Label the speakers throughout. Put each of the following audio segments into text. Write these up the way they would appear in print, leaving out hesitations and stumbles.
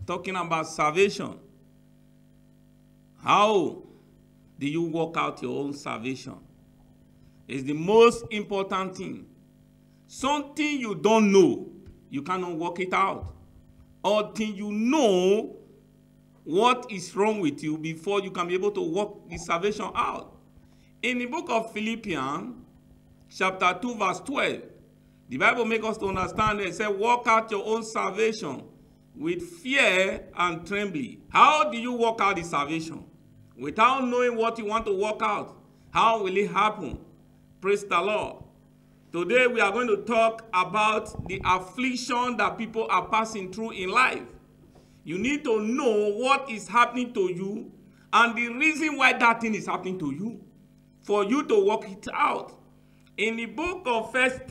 Speaker 1: talking about salvation. How do you work out your own salvation? It's the most important thing. Something you don't know, you cannot work it out. Until you know what is wrong with you before you can be able to work the salvation out. In the book of Philippians, chapter 2, verse 12, the Bible makes us to understand that it says, work out your own salvation with fear and trembling. How do you work out the salvation? Without knowing what you want to work out, how will it happen? Praise the Lord. Today we are going to talk about the affliction that people are passing through in life. You need to know what is happening to you and the reason why that thing is happening to you for you to work it out. In the book of 1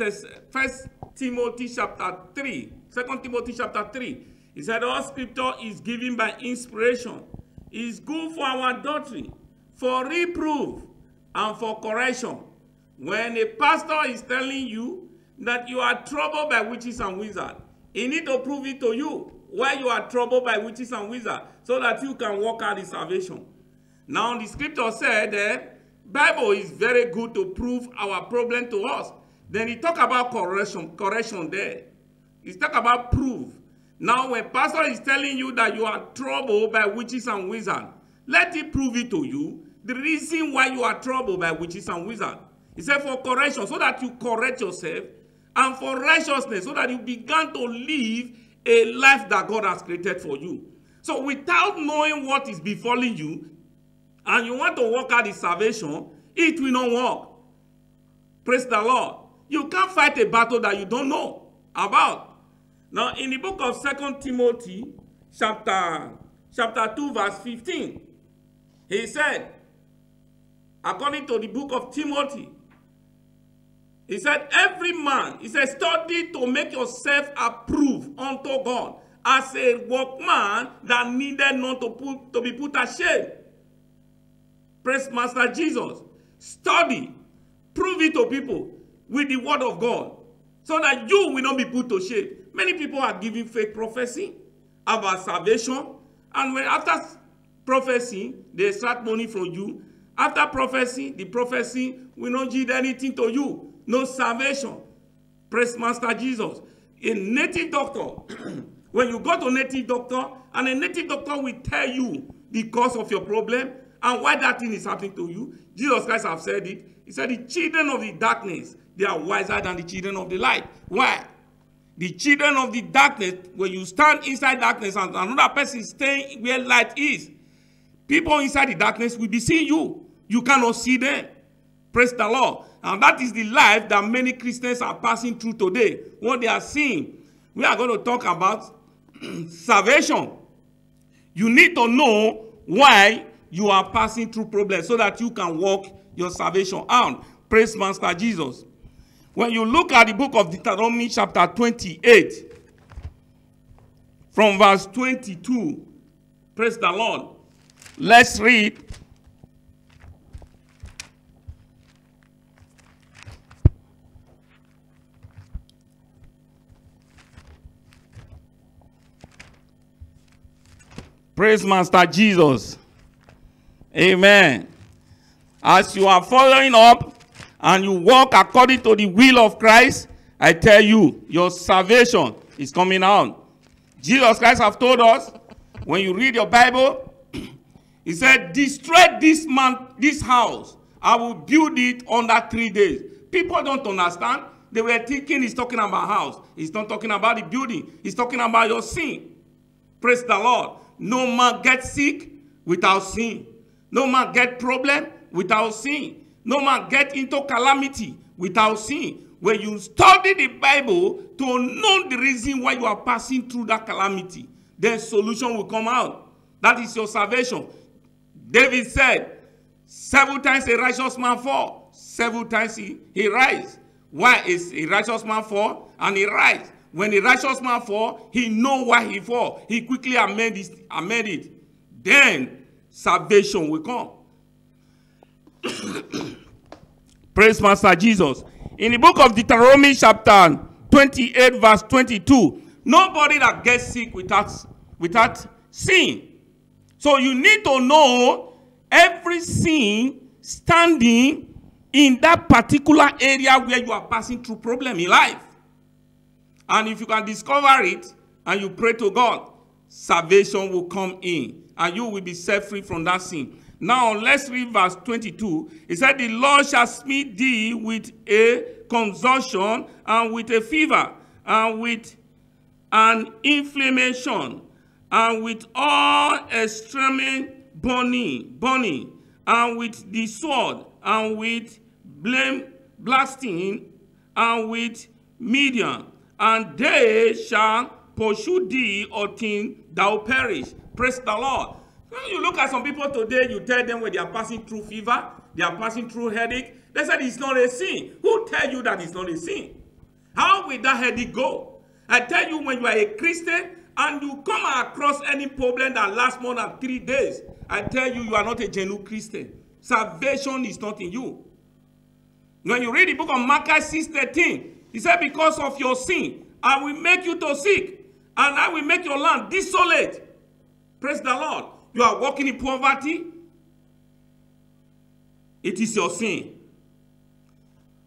Speaker 1: Timothy chapter 3, 2 Timothy chapter 3, it said all scripture is given by inspiration. It's good for our doctrine, for reproof, and for correction. When a pastor is telling you that you are troubled by witches and wizards, he need to prove it to you why you are troubled by witches and wizards, so that you can work out the salvation. Now the scripture said that Bible is very good to prove our problem to us. Then he talk about correction there. He talk about proof. Now when pastor is telling you that you are troubled by witches and wizards, let him prove it to you, the reason why you are troubled by witches and wizards. He said for correction, so that you correct yourself, and for righteousness, so that you begin to live a life that God has created for you. So without knowing what is befalling you, and you want to work out the salvation, it will not work. Praise the Lord. You can't fight a battle that you don't know about. Now, in the book of 2 Timothy, chapter 2, verse 15, he said, according to the book of Timothy, he said, every man, he said, study to make yourself approved unto God as a workman that needed not to be put ashamed. Praise Master Jesus. Study, prove it to people with the word of God, so that you will not be put to shame. Many people are giving fake prophecy about salvation, and when after prophecy, they extract money from you. After prophecy, the prophecy will not yield anything to you. No salvation. Praise Master Jesus. A native doctor, when you go to a native doctor, and a native doctor will tell you the cause of your problem and why that thing is happening to you. Jesus Christ have said it. He said the children of the darkness, they are wiser than the children of the light. Why? The children of the darkness, when you stand inside darkness and another person is staying where light is, people inside the darkness will be seeing you. You cannot see them. Praise the Lord. And that is the life that many Christians are passing through today. What they are seeing. We are going to talk about salvation. You need to know why you are passing through problems so that you can work your salvation out. Praise Master Jesus. When you look at the book of Deuteronomy chapter 28, from verse 22, praise the Lord. Let's read. Praise Master Jesus. Amen. As you are following up and you walk according to the will of Christ, I tell you, your salvation is coming out. Jesus Christ have told us, when you read your Bible, he said, destroy this house. I will build it under 3 days. People don't understand. They were thinking he's talking about house. He's not talking about the building. He's talking about your sin. Praise the Lord. No man gets sick without sin. No man get problem without sin. No man get into calamity without sin. When you study the Bible to know the reason why you are passing through that calamity, then solution will come out. That is your salvation. David said, 7 times a righteous man fall, 7 times he rise. Why is a righteous man fall and he rise? When the righteous man fall, he know why he fall. He quickly amend it. Then salvation will come. Praise Master Jesus. In the book of Deuteronomy chapter 28 verse 22, nobody that gets sick without without sin. So you need to know every sin standing in that particular area where you are passing through problem in life. And if you can discover it and you pray to God, salvation will come in and you will be set free from that sin. Now let's read verse 22. It said, the Lord shall smite thee with a consumption and with a fever and with an inflammation and with all extreme burning and with the sword and with blasting and with medium, and they shall pursue thee until thou perish. Praise the Lord. When you look at some people today, you tell them when they are passing through fever, they are passing through headache, they said it's not a sin. Who tell you that it's not a sin? How will that headache go? I tell you, when you are a Christian and you come across any problem that lasts more than 3 days, I tell you, you are not a genuine Christian. Salvation is not in you. When you read the book of Malachi 6:13, he said, because of your sin, I will make you to sick, and I will make your land desolate. Praise the Lord. You are walking in poverty. It is your sin.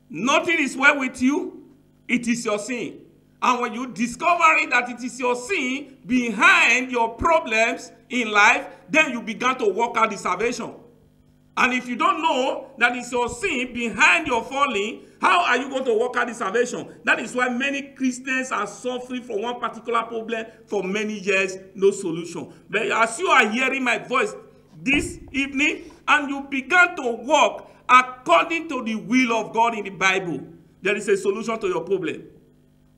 Speaker 1: Nothing is well with you. It is your sin. And when you discover that it is your sin behind your problems in life, then you begin to work out the salvation. And if you don't know that it's your sin behind your falling, how are you going to work out the salvation? That is why many Christians are suffering from one particular problem for many years, no solution. But as you are hearing my voice this evening, and you begin to walk according to the will of God in the Bible, there is a solution to your problem.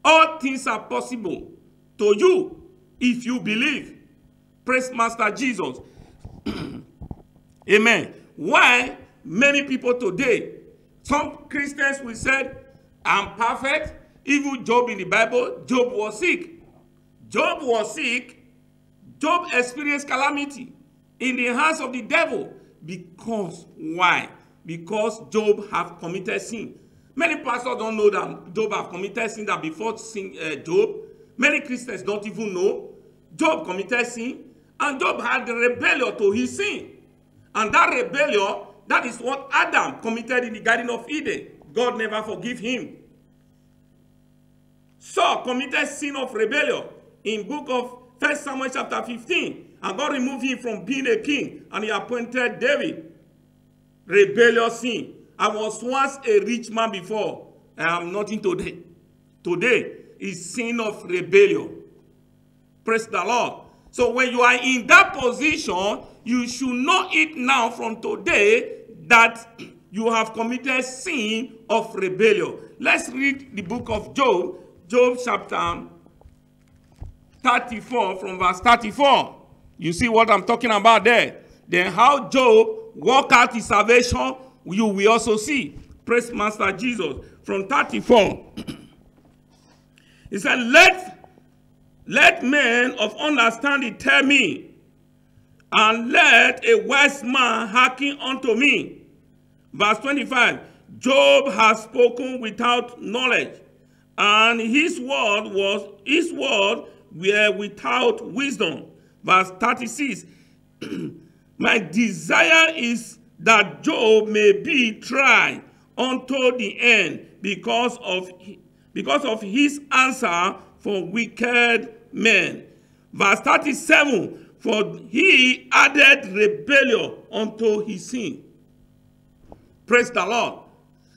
Speaker 1: All things are possible to you if you believe. Praise Master Jesus. Amen. Why many people today, some Christians will say, I'm perfect. Even Job in the Bible, Job was sick. Job was sick. Job experienced calamity in the hands of the devil. Because, why? Because Job have committed sin. Many pastors don't know that Job have committed sin, that before sin, Job. Many Christians don't even know. Job committed sin, and Job had the rebellion to his sin. And that rebellion, that is what Adam committed in the Garden of Eden. God never forgave him. Saul committed sin of rebellion in book of 1 Samuel chapter 15. And God removed him from being a king, and he appointed David. Rebellious sin. I was once a rich man before. I am nothing today. Today is sin of rebellion. Praise the Lord. So when you are in that position, you should know it now from today that you have committed sin of rebellion. Let's read the book of Job. Job chapter 34 from verse 34. You see what I'm talking about there. Then how Job worked out his salvation, you will also see. Praise Master Jesus. From 34. He said, let men of understanding tell me, and let a wise man hearken unto me. Verse 25. Job has spoken without knowledge, and his word were without wisdom. Verse 36. My desire is that Job may be tried unto the end because of his answer for wicked men. Verse 37, for he added rebellion unto his sin. Praise the Lord.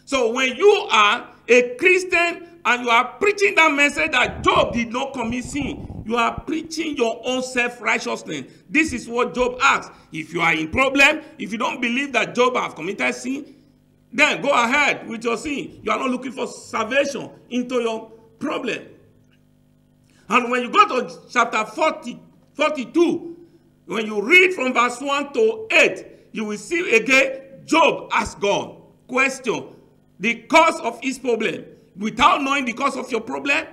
Speaker 1: So when you are a Christian and you are preaching that message that Job did not commit sin, you are preaching your own self-righteousness. This is what Job asks. If you are in problem, if you don't believe that Job has committed sin, then go ahead with your sin. You are not looking for salvation into your problem. And when you go to chapter 42, when you read from verse 1 to 8, you will see again, Job asked God, question, the cause of his problem. Without knowing the cause of your problem,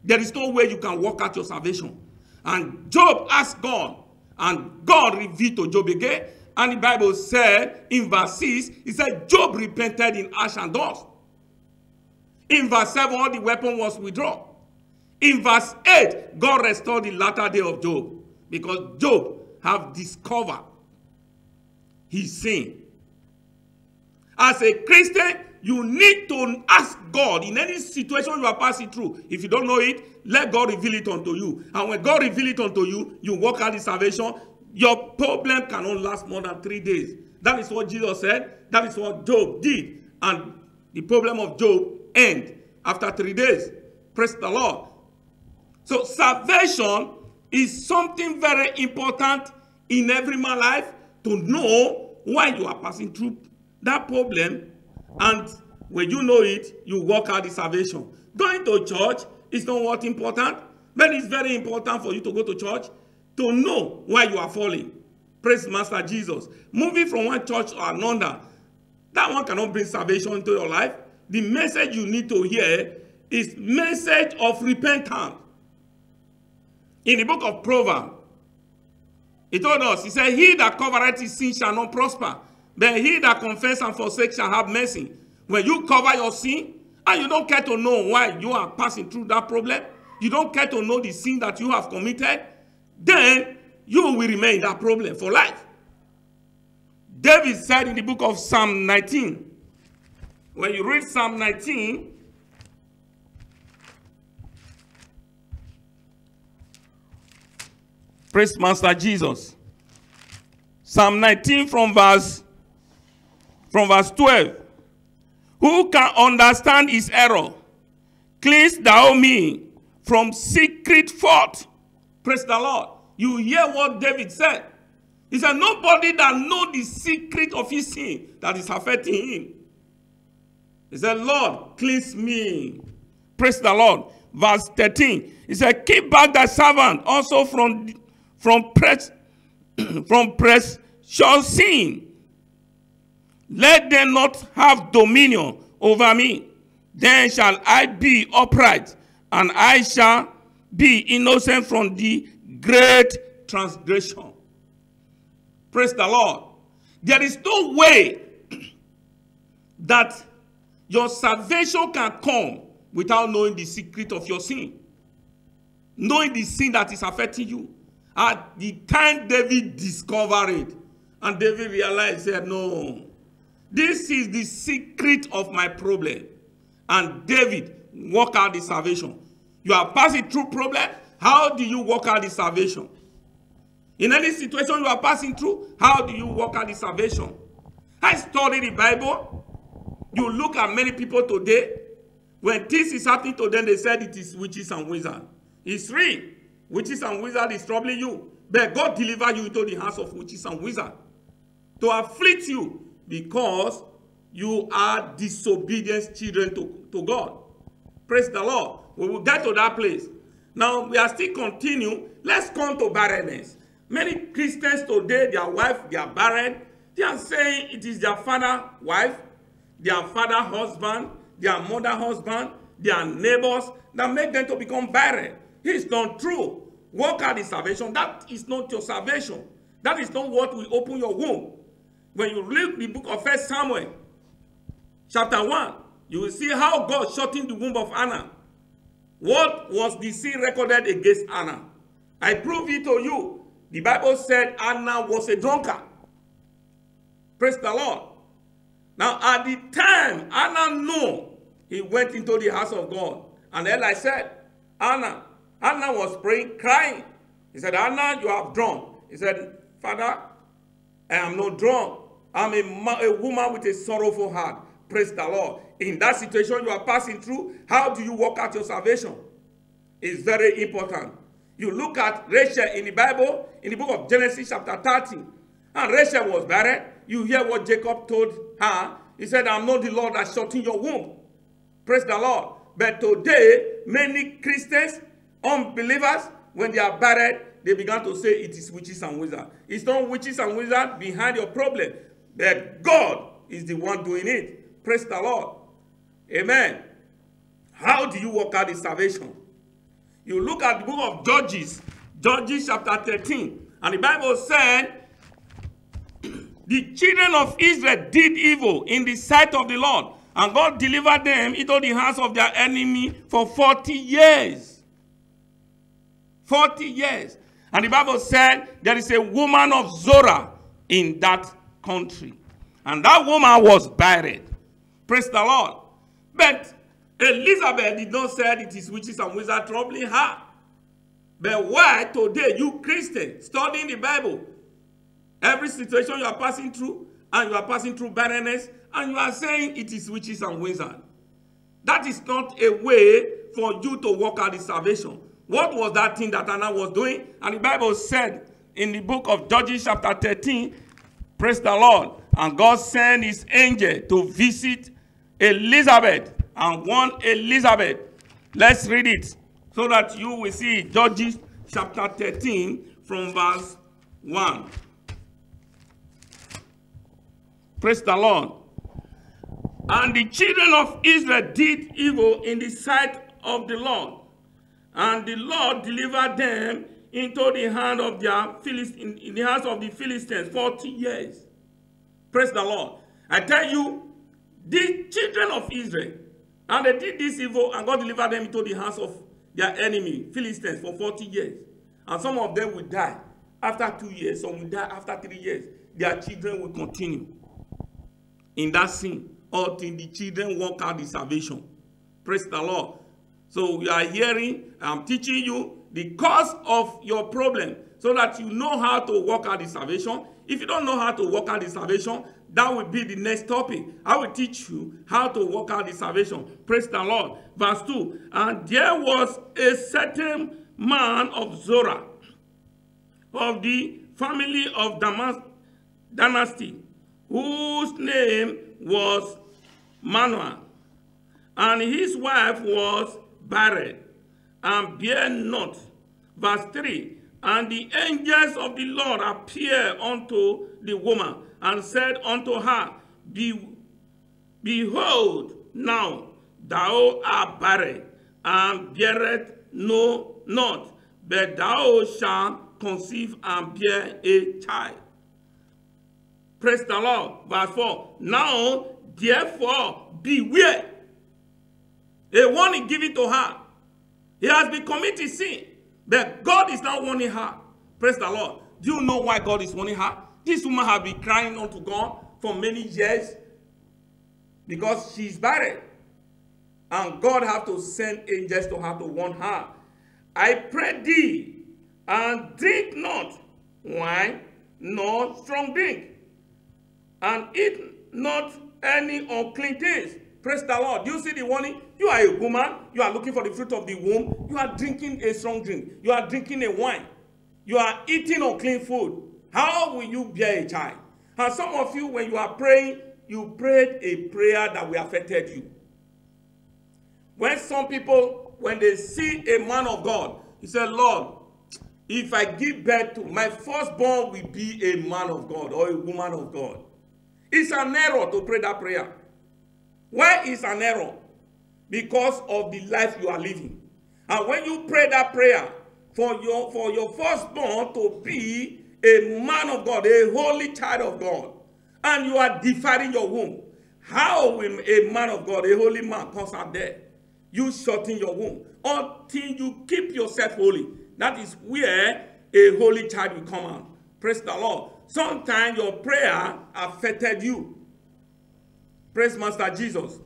Speaker 1: there is no way you can work out your salvation. And Job asked God, and God revealed to Job again. And the Bible said in verse 6, it said, Job repented in ash and dust. In verse 7, all the weapon was withdrawn. In verse 8, God restored the latter day of Job. because Job have discovered his sin. As a Christian, you need to ask God in any situation you are passing through. If you don't know it, let God reveal it unto you. And when God reveal it unto you, you work out the salvation. Your problem cannot last more than 3 days. That is what Jesus said. That is what Job did. And the problem of Job ended after 3 days. Praise the Lord. So salvation is something very important in every man's life, to know why you are passing through that problem. And when you know it, you work out the salvation. Going to church is not what important, but it's very important for you to go to church to know why you are falling. Praise Master Jesus. Moving from one church to another, that one cannot bring salvation into your life. The message you need to hear is message of repentance. In the book of Proverbs, he told us, he said, he that covereth his sin shall not prosper, but he that confess and forsake shall have mercy. When you cover your sin, and you don't care to know why you are passing through that problem, you don't care to know the sin that you have committed, then you will remain in that problem for life. David said in the book of Psalm 19, when you read Psalm 19, praise Master Jesus. Psalm 19 from verse 12. Who can understand his error? Cleanse thou me from secret fault. Praise the Lord. You hear what David said. He said, nobody that know the secret of his sin that is affecting him. He said, Lord, cleanse me. Praise the Lord. Verse 13. He said, keep back thy servant also from precious sin. Let them not have dominion over me. Then shall I be upright, and I shall be innocent from the great transgression. Praise the Lord. There is no way that your salvation can come without knowing the secret of your sin. Knowing the sin that is affecting you. At the time David discovered it, and David realized, said, no, this is the secret of my problem. And David worked out the salvation. You are passing through problem. How do you work out the salvation? In any situation you are passing through, how do you work out the salvation? I study the Bible. You look at many people today. When this is happening to them, they said it is witches and wizards. It's real. Witches and wizards is troubling you. But God delivered you into the hands of witches and wizards to afflict you because you are disobedient children to God. Praise the Lord. We will get to that place. Now, we are still continuing. Let's come to barrenness. Many Christians today, their wife, they are barren. They are saying it is their father wife, their father husband, their mother husband, their neighbors that make them to become barren. It's not true. Work out the salvation. That is not your salvation. That is not what will open your womb. When you read the book of 1 Samuel, chapter 1, you will see how God shut in the womb of Anna. What was the sin recorded against Anna? I prove it to you. The Bible said Anna was a drunkard. Praise the Lord. Now, at the time Anna knew, he went into the house of God. And Eli said, Anna was praying, crying. He said, Anna, you have drunk. He said, Father, I am not drunk. I'm a woman with a sorrowful heart. Praise the Lord. In that situation you are passing through, how do you work out your salvation? It's very important. You look at Rachel in the Bible, in the book of Genesis chapter 30. And Rachel was barren. You hear what Jacob told her. He said, I'm not the Lord that shut in your womb. Praise the Lord. But today, many Christians, unbelievers, when they are barren, they began to say it is witches and wizards. It's not witches and wizards behind your problem. But God is the one doing it. Praise the Lord. Amen. How do you work out the salvation? You look at the book of Judges, Judges chapter 13. And the Bible said, the children of Israel did evil in the sight of the Lord. And God delivered them into the hands of their enemy for 40 years. 40 years. And the Bible said there is a woman of Zorah in that country. And that woman was buried. Praise the Lord. But Elizabeth did not say it is witches and wizards troubling her. But why today, you Christians, studying the Bible, every situation you are passing through, and you are passing through barrenness, and you are saying it is witches and wizards. That is not a way for you to work out the salvation. What was that thing that Anna was doing? And the Bible said in the book of Judges chapter 13, praise the Lord, and God sent his angel to visit Elizabeth and warn Elizabeth. Let's read it so that you will see Judges chapter 13 from verse 1. Praise the Lord. And the children of Israel did evil in the sight of the Lord. And the Lord delivered them into the hand of their in the hands of the Philistines 40 years. Praise the Lord. I tell you, the children of Israel, and they did this evil, and God delivered them into the hands of their enemy, Philistines, for 40 years. And some of them will die after 2 years, some will die after 3 years. Their children will continue in that sin until the children work out the salvation. Praise the Lord. So we are hearing, I'm teaching you the cause of your problem so that you know how to work out the salvation. If you don't know how to work out the salvation, that will be the next topic. I will teach you how to work out the salvation. Praise the Lord. Verse 2. And there was a certain man of Zorah, of the family of Dynasty, whose name was Manoah, and his wife was barren, and bare not. Verse 3. And the angels of the Lord appeared unto the woman, and said unto her, Behold, now thou art barren, and bearest not, but thou shalt conceive and bear a child. Praise the Lord. Verse 4. Now, therefore, beware. A warning given to her. He has been committing sin, but God is not warning her. Praise the Lord. Do you know why God is warning her? This woman has been crying unto God for many years because she's barren. And God has to send angels to her to warn her. I pray thee, and drink not wine, nor strong drink, and eat not any unclean things. Praise the Lord. Do you see the warning? You are a woman. You are looking for the fruit of the womb. You are drinking a strong drink. You are drinking a wine. You are eating unclean food. How will you bear a child? And some of you, when you are praying, you prayed a prayer that will affect you. When some people, when they see a man of God, he said, Lord, if I give birth to my firstborn will be a man of God or a woman of God. It's an error to pray that prayer. Why is an error? Because of the life you are living. And when you pray that prayer for your firstborn to be a man of God, a holy child of God, and you are defiling your womb, how will a man of God, a holy man, comes out there? You shorten your womb until you keep yourself holy. That is where a holy child will come out. Praise the Lord. Sometimes your prayer affected you. Praise Master Jesus.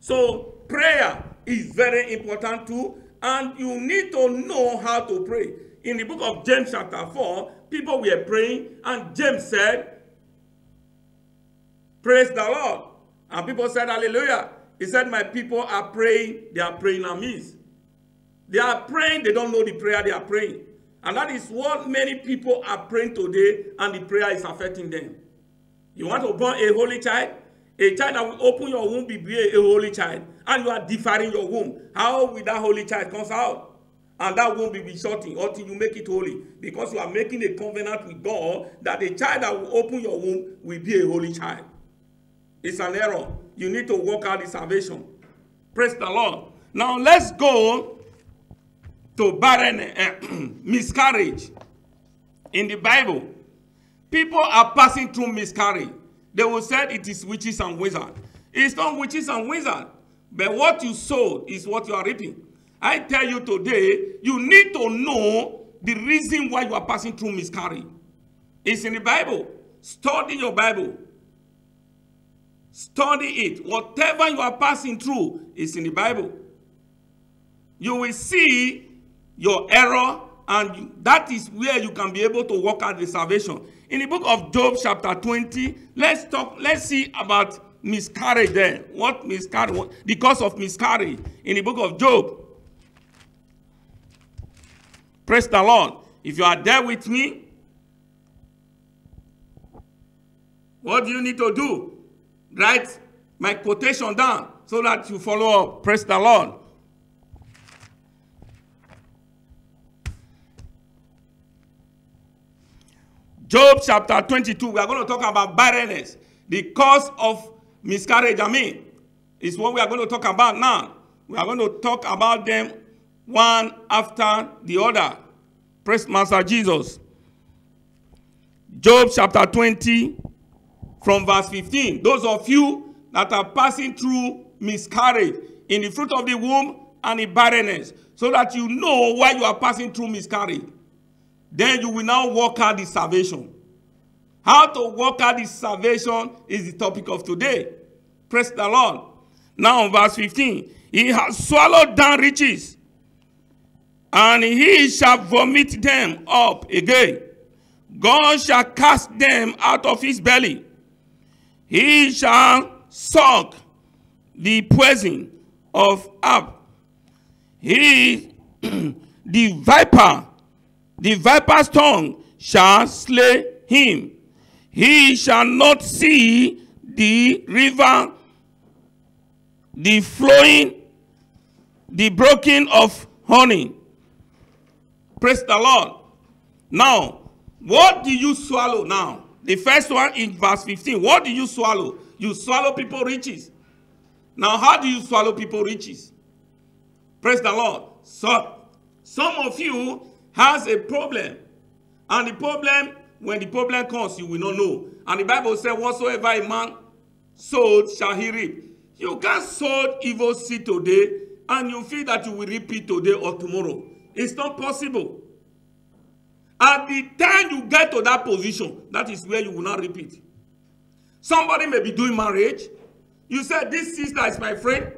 Speaker 1: So prayer is very important too, and you need to know how to pray. In the book of James chapter 4, people were praying, and James said, praise the Lord. And people said, hallelujah. He said, my people are praying, they are praying amiss. They are praying, they don't know the prayer they are praying. And that is what many people are praying today, and the prayer is affecting them. You want to born a holy child? A child that will open your womb will be a holy child. And you are defiling your womb. How will that holy child come out? And that womb will be shorting until you make it holy. Because you are making a covenant with God that the child that will open your womb will be a holy child. It's an error. You need to work out the salvation. Praise the Lord. Now let's go to barren miscarriage. In the Bible, people are passing through miscarriage. They will say it is witches and wizards. It's not witches and wizards. But what you sowed is what you are reaping. I tell you today, you need to know the reason why you are passing through miscarriage. It's in the Bible. Study your Bible. Study it. Whatever you are passing through is in the Bible. You will see your error, and that is where you can be able to work out the salvation. In the book of Job chapter 20, let's see about miscarriage there. What miscarriage? The cause of miscarriage in the book of Job. Praise the Lord. If you are there with me, what do you need to do? Write my quotation down so that you follow up. Praise the Lord. Job chapter 22, we are going to talk about barrenness. The cause of miscarriage, is what we are going to talk about now. We are going to talk about them one after the other. Praise Master Jesus. Job chapter 20, from verse 15. Those of you that are passing through miscarriage in the fruit of the womb and in barrenness, so that you know why you are passing through miscarriage. Then you will now work out the salvation. How to work out the salvation is the topic of today. Praise the Lord. Now, verse 15. He has swallowed down riches, and he shall vomit them up again. God shall cast them out of his belly. He shall suck the poison of Ab. The viper's tongue shall slay him. He shall not see the river, the flowing, the broken of honey. Praise the Lord. Now, what do you swallow now? The first one in verse 15. What do you swallow? You swallow people riches. Now, how do you swallow people riches? Praise the Lord. So, some of you has a problem. And the problem, when the problem comes, you will not know. And the Bible says, whatsoever a man sowed shall he reap. You can't sow evil seed today, and you feel that you will reap it today or tomorrow. It's not possible. At the time you get to that position, that is where you will not reap it. Somebody may be doing marriage. You said, this sister is my friend.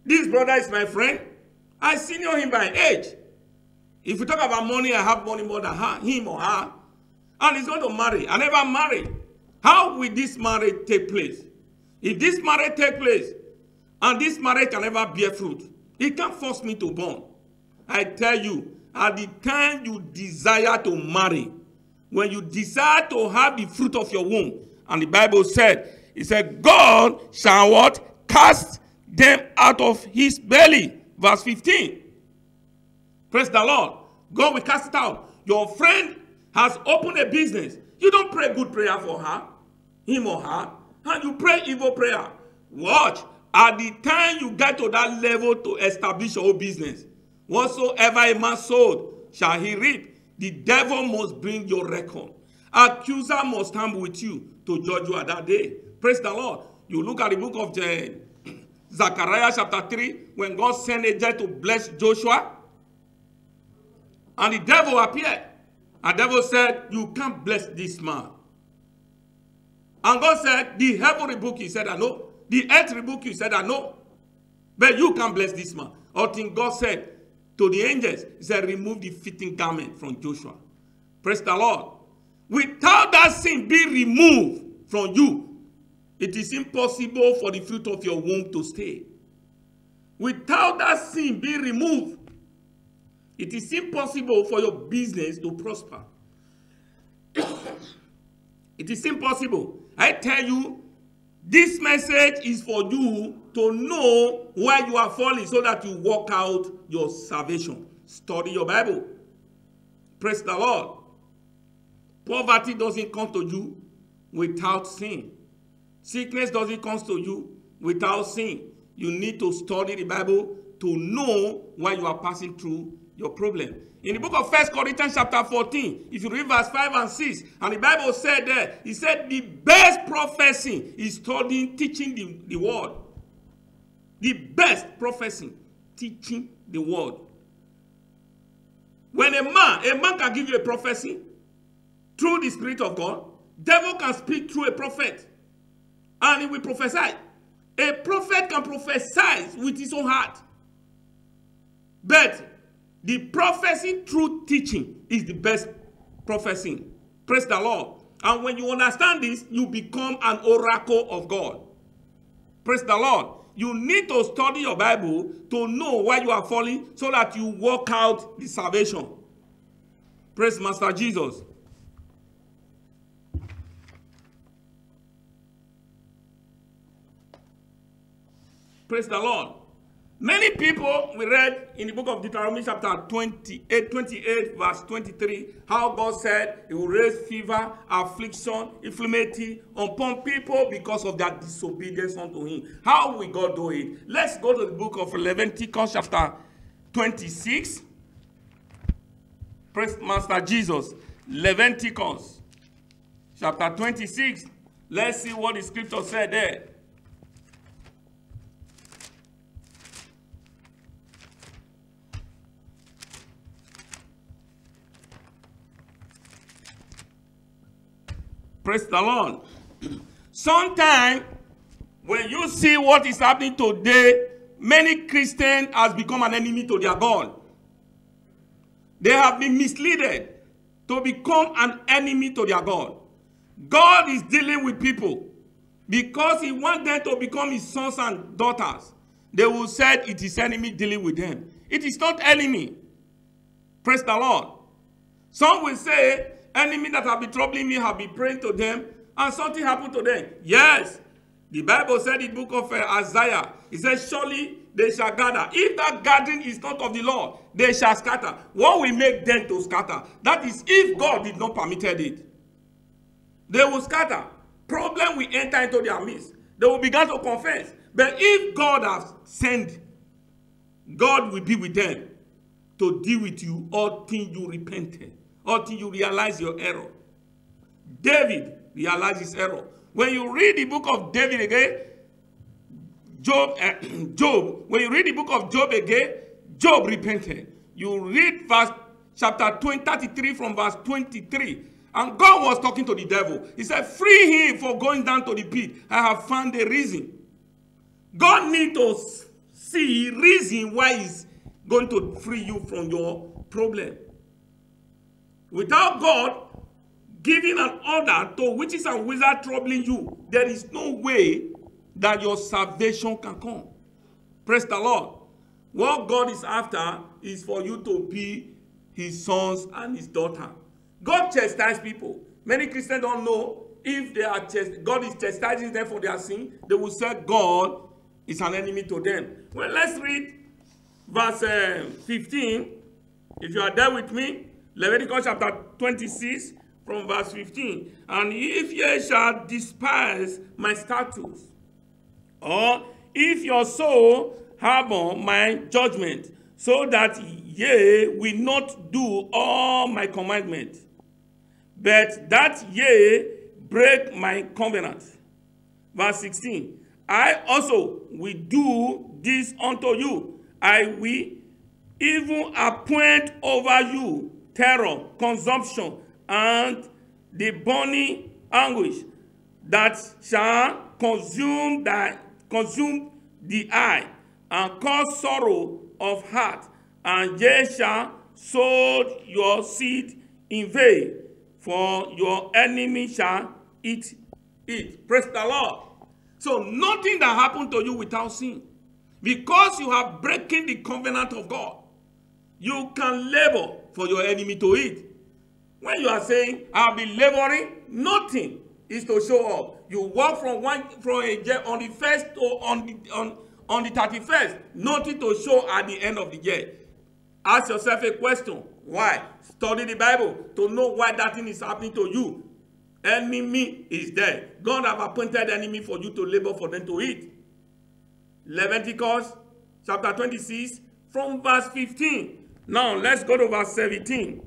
Speaker 1: This brother is my friend. I senior him by age. If we talk about money, I have money more than her, him or her. And he's going to marry. I never married. How will this marriage take place? If this marriage take place, and this marriage can never bear fruit, it can't force me to born. I tell you, at the time you desire to marry, when you desire to have the fruit of your womb, and the Bible said, it said, God shall what? Cast them out of his belly. Verse 15. Praise the Lord. God will cast it out. Your friend has opened a business. You don't pray good prayer for her, him or her, and you pray evil prayer. Watch. At the time you get to that level to establish your own business, whatsoever a man sowed shall he reap. The devil must bring your record. Accuser must stand with you to judge you at that day. Praise the Lord. You look at the book of Zechariah chapter 3, when God sent angel to bless Joshua, and the devil appeared. And the devil said, you can't bless this man. And God said, the heaven rebuke you. He said, I know. The earth rebuke you. He said, I know. But you can't bless this man. Until God said to the angels, he said, remove the fitting garment from Joshua. Praise the Lord. Without that sin being removed from you, it is impossible for the fruit of your womb to stay. Without that sin being removed, it is impossible for your business to prosper. It is impossible. I tell you, this message is for you to know where you are falling so that you work out your salvation. Study your Bible. Praise the Lord. Poverty doesn't come to you without sin. Sickness doesn't come to you without sin. You need to study the Bible to know why you are passing through your problem. In the book of 1 Corinthians chapter 14, if you read verse 5 and 6, and the Bible said there, it said the best prophecy is studying, teaching the word. The best prophecy, teaching the word. When a man can give you a prophecy through the Spirit of God, devil can speak through a prophet, and he will prophesy. A prophet can prophesy with his own heart. But the prophecy through teaching is the best prophecy. Praise the Lord. And when you understand this, you become an oracle of God. Praise the Lord. You need to study your Bible to know why you are falling so that you work out the salvation. Praise Master Jesus. Praise the Lord. Many people, we read in the book of Deuteronomy chapter 28 verse 23, how God said he will raise fever, affliction, infirmity upon people because of their disobedience unto him. How will God do it? Let's go to the book of Leviticus chapter 26. Praise Master Jesus. Leviticus chapter 26. Let's see what the scripture said there. Praise the Lord. Sometimes, when you see what is happening today, many Christians have become an enemy to their God. They have been misled to become an enemy to their God. God is dealing with people because he wants them to become his sons and daughters. They will say it is enemy dealing with them. It is not enemy. Praise the Lord. Some will say, enemy that have been troubling me have been praying to them, and something happened to them. Yes, the Bible said in the book of Isaiah, it says, surely they shall gather. If that gathering is not of the Lord, they shall scatter. What will make them to scatter? That is, if God did not permit it. They will scatter. Problem will enter into their midst. They will begin to confess. But if God has sent, God will be with them to deal with you until you repented. Until you realize your error. David realized his error. When you read the book of David again, Job, when you read the book of Job again, Job repented. You read chapter 33 from verse 23. And God was talking to the devil. He said, free him for going down to the pit. I have found a reason. God needs to see reason why he's going to free you from your problem. Without God giving an order to witches and wizards troubling you, there is no way that your salvation can come. Praise the Lord. What God is after is for you to be his sons and his daughter. God chastises people. Many Christians don't know if they are God is chastising them for their sin. They will say God is an enemy to them. Well, let's read verse 15. If you are there with me, Leviticus chapter 26 from verse 15. And if ye shall despise my statutes, or if your soul harbor my judgment, so that ye will not do all my commandments, but that ye break my covenant. Verse 16. I also will do this unto you. I will even appoint over you terror, consumption, and the burning anguish that shall consume the eye, and cause sorrow of heart, and ye shall sow your seed in vain, for your enemy shall eat it. Praise the Lord. So nothing that happened to you without sin. Because you have broken the covenant of God, you can labor for your enemy to eat. When you are saying, I'll be laboring, nothing is to show up. You walk from a year on the first to on the 31st, nothing to show at the end of the year. Ask yourself a question. Why? Study the Bible to know why that thing is happening to you. Enemy is there. God have appointed enemy for you to labor for them to eat. Leviticus chapter 26 from verse 15. Now let's go to verse 17.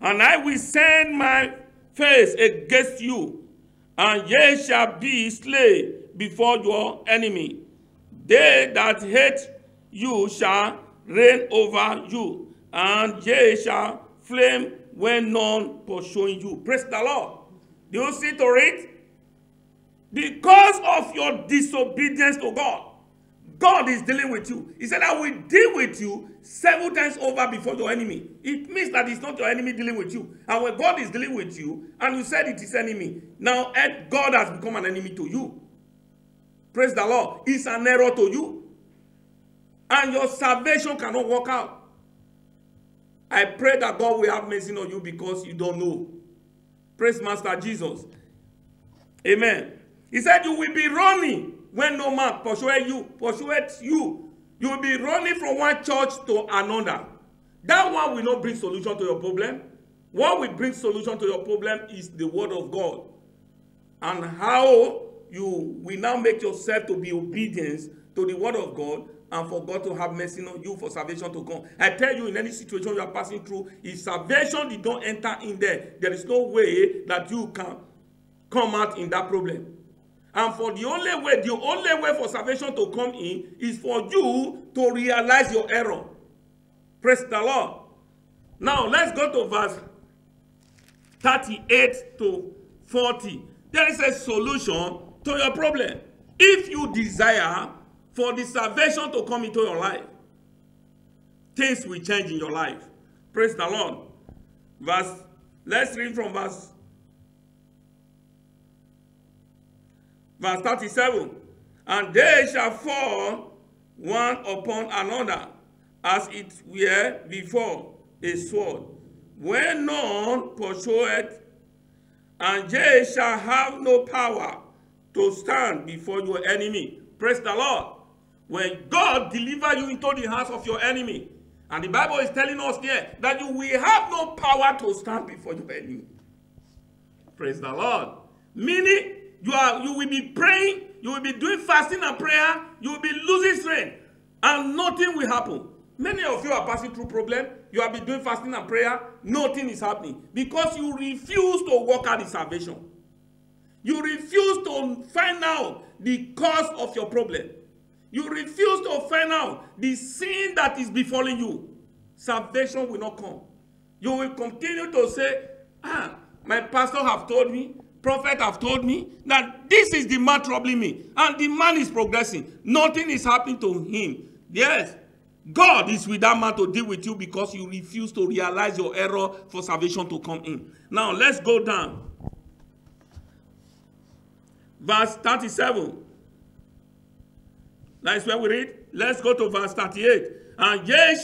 Speaker 1: And I will send my face against you, and ye shall be slain before your enemy. They that hate you shall reign over you, and ye shall flame when none pursuing you. Praise the Lord. Do you see to it? Because of your disobedience to God, God is dealing with you. He said, I will deal with you 7 times over before your enemy. It means that it's not your enemy dealing with you. And when God is dealing with you, and you said it is enemy, now God has become an enemy to you. Praise the Lord. It's an error to you. And your salvation cannot work out. I pray that God will have mercy on you because you don't know. Praise Master Jesus. Amen. He said you will be running when no man pursues you. You will be running from one church to another. That one will not bring solution to your problem. What will bring solution to your problem is the word of God. And how you will now make yourself to be obedient to the word of God and for God to have mercy on you for salvation to come. I tell you, in any situation you are passing through, if salvation did not enter in there is no way that you can come out in that problem. And for the only way for salvation to come in is for you to realize your error. Praise the Lord. Now let's go to verse 38 to 40. There is a solution to your problem. If you desire for the salvation to come into your life, things will change in your life. Praise the Lord. Let's read from verse 37. And they shall fall one upon another, as it were before a sword, when none pursueth, and ye shall have no power to stand before your enemy. Praise the Lord. When God deliver you into the hands of your enemy, and the Bible is telling us here that you will have no power to stand before your enemy. Praise the Lord. Meaning, you will be praying, you will be doing fasting and prayer, you will be losing strength, and nothing will happen. Many of you are passing through problems. You have been doing fasting and prayer, nothing is happening because you refuse to work out the salvation. You refuse to find out the cause of your problem. You refuse to find out the sin that is befalling you. Salvation will not come. You will continue to say, my pastor have told me, prophet have told me that this is the man troubling me, and the man is progressing. Nothing is happening to him. Yes, God is with that man to deal with you because you refuse to realize your error for salvation to come in. Now let's go down. Verse 37. That's where we read. Let's go to verse 38. And ye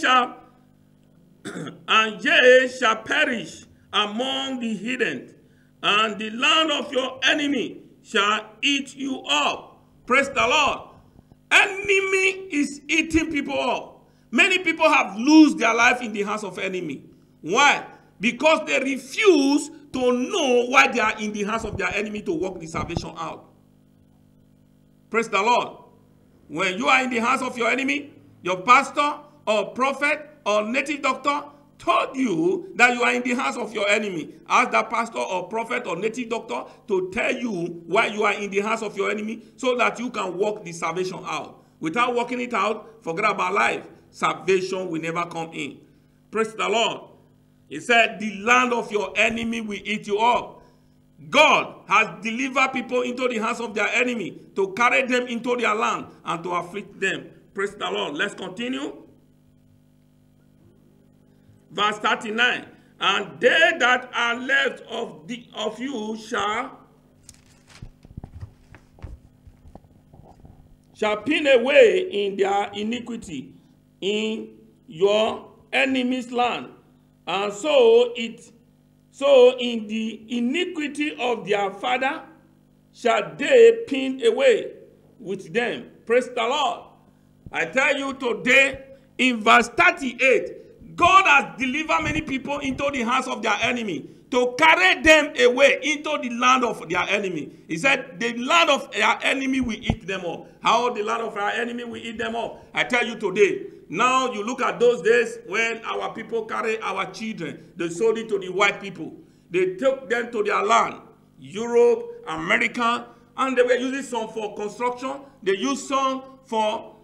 Speaker 1: shall perish among the heathen, and the land of your enemy shall eat you up. Praise the Lord. Enemy is eating people up. Many people have lost their life in the hands of enemy. Why? Because they refuse to know why they are in the hands of their enemy to work the salvation out. Praise the Lord. When you are in the hands of your enemy, your pastor or prophet or native doctor told you that you are in the hands of your enemy. Ask that pastor or prophet or native doctor to tell you why you are in the hands of your enemy so that you can work the salvation out. Without working it out, forget about life. Salvation will never come in. Praise the Lord. He said, the land of your enemy will eat you up. God has delivered people into the hands of their enemy to carry them into their land and to afflict them. Praise the Lord. Let's continue. Verse 39. And they that are left of you shall pin away in their iniquity in your enemy's land, and so in the iniquity of their father shall they pin away with them. Praise the Lord. I tell you today, in verse 38, God has delivered many people into the hands of their enemy to carry them away into the land of their enemy. He said, the land of their enemy will eat them up. How the land of our enemy will eat them up? I tell you today, now you look at those days when our people carry our children. They sold it to the white people. They took them to their land, Europe, America, and they were using some for construction. They used some for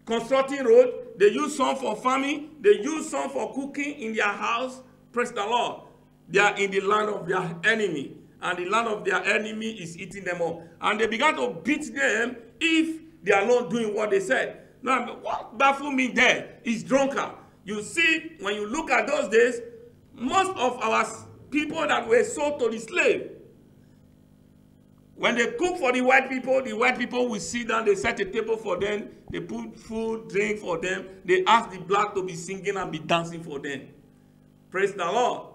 Speaker 1: constructing road. They use some for farming. They use some for cooking in their house. Praise the Lord. They are in the land of their enemy. And the land of their enemy is eating them up. And they began to beat them if they are not doing what they said. Now, what baffled me there is drunkard. You see, when you look at those days, most of our people that were sold to the slave, when they cook for the white people will sit down, they set a table for them, they put food, drink for them, they ask the black to be singing and be dancing for them. Praise the Lord.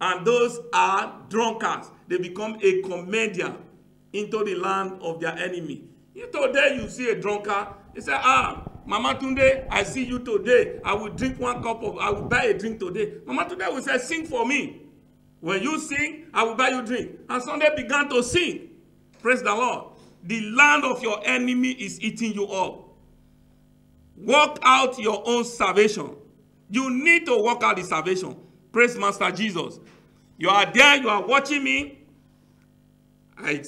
Speaker 1: And those are drunkards. They become a comedian into the land of their enemy. You today you see a drunkard, they say, Mama Tunde, I see you today. I will drink I will buy a drink today. Mama Tunde will say, sing for me. When you sing, I will buy you drink. And Sunday began to sing. Praise the Lord. The land of your enemy is eating you up. Work out your own salvation. You need to work out the salvation. Praise Master Jesus. You are there, you are watching me. I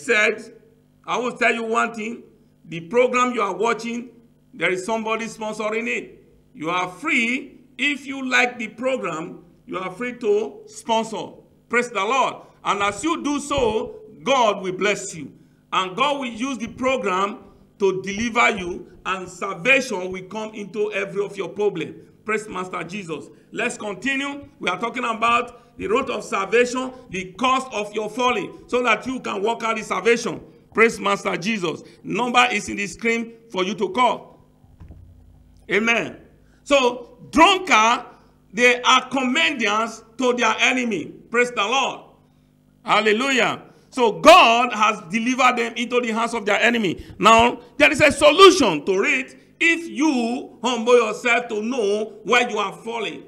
Speaker 1: will tell you one thing. The program you are watching, there is somebody sponsoring it. You are free. If you like the program, you are free to sponsor. Praise the Lord. And as you do so, God will bless you. And God will use the program to deliver you, and salvation will come into every of your problem. Praise Master Jesus. Let's continue. We are talking about the road of salvation, the cause of your falling, so that you can work out the salvation. Praise Master Jesus. Number is in the screen for you to call. Amen. So, drunkard, they are comedians to their enemy. Praise the Lord. Hallelujah. So God has delivered them into the hands of their enemy. Now, there is a solution to it if you humble yourself to know where you are falling,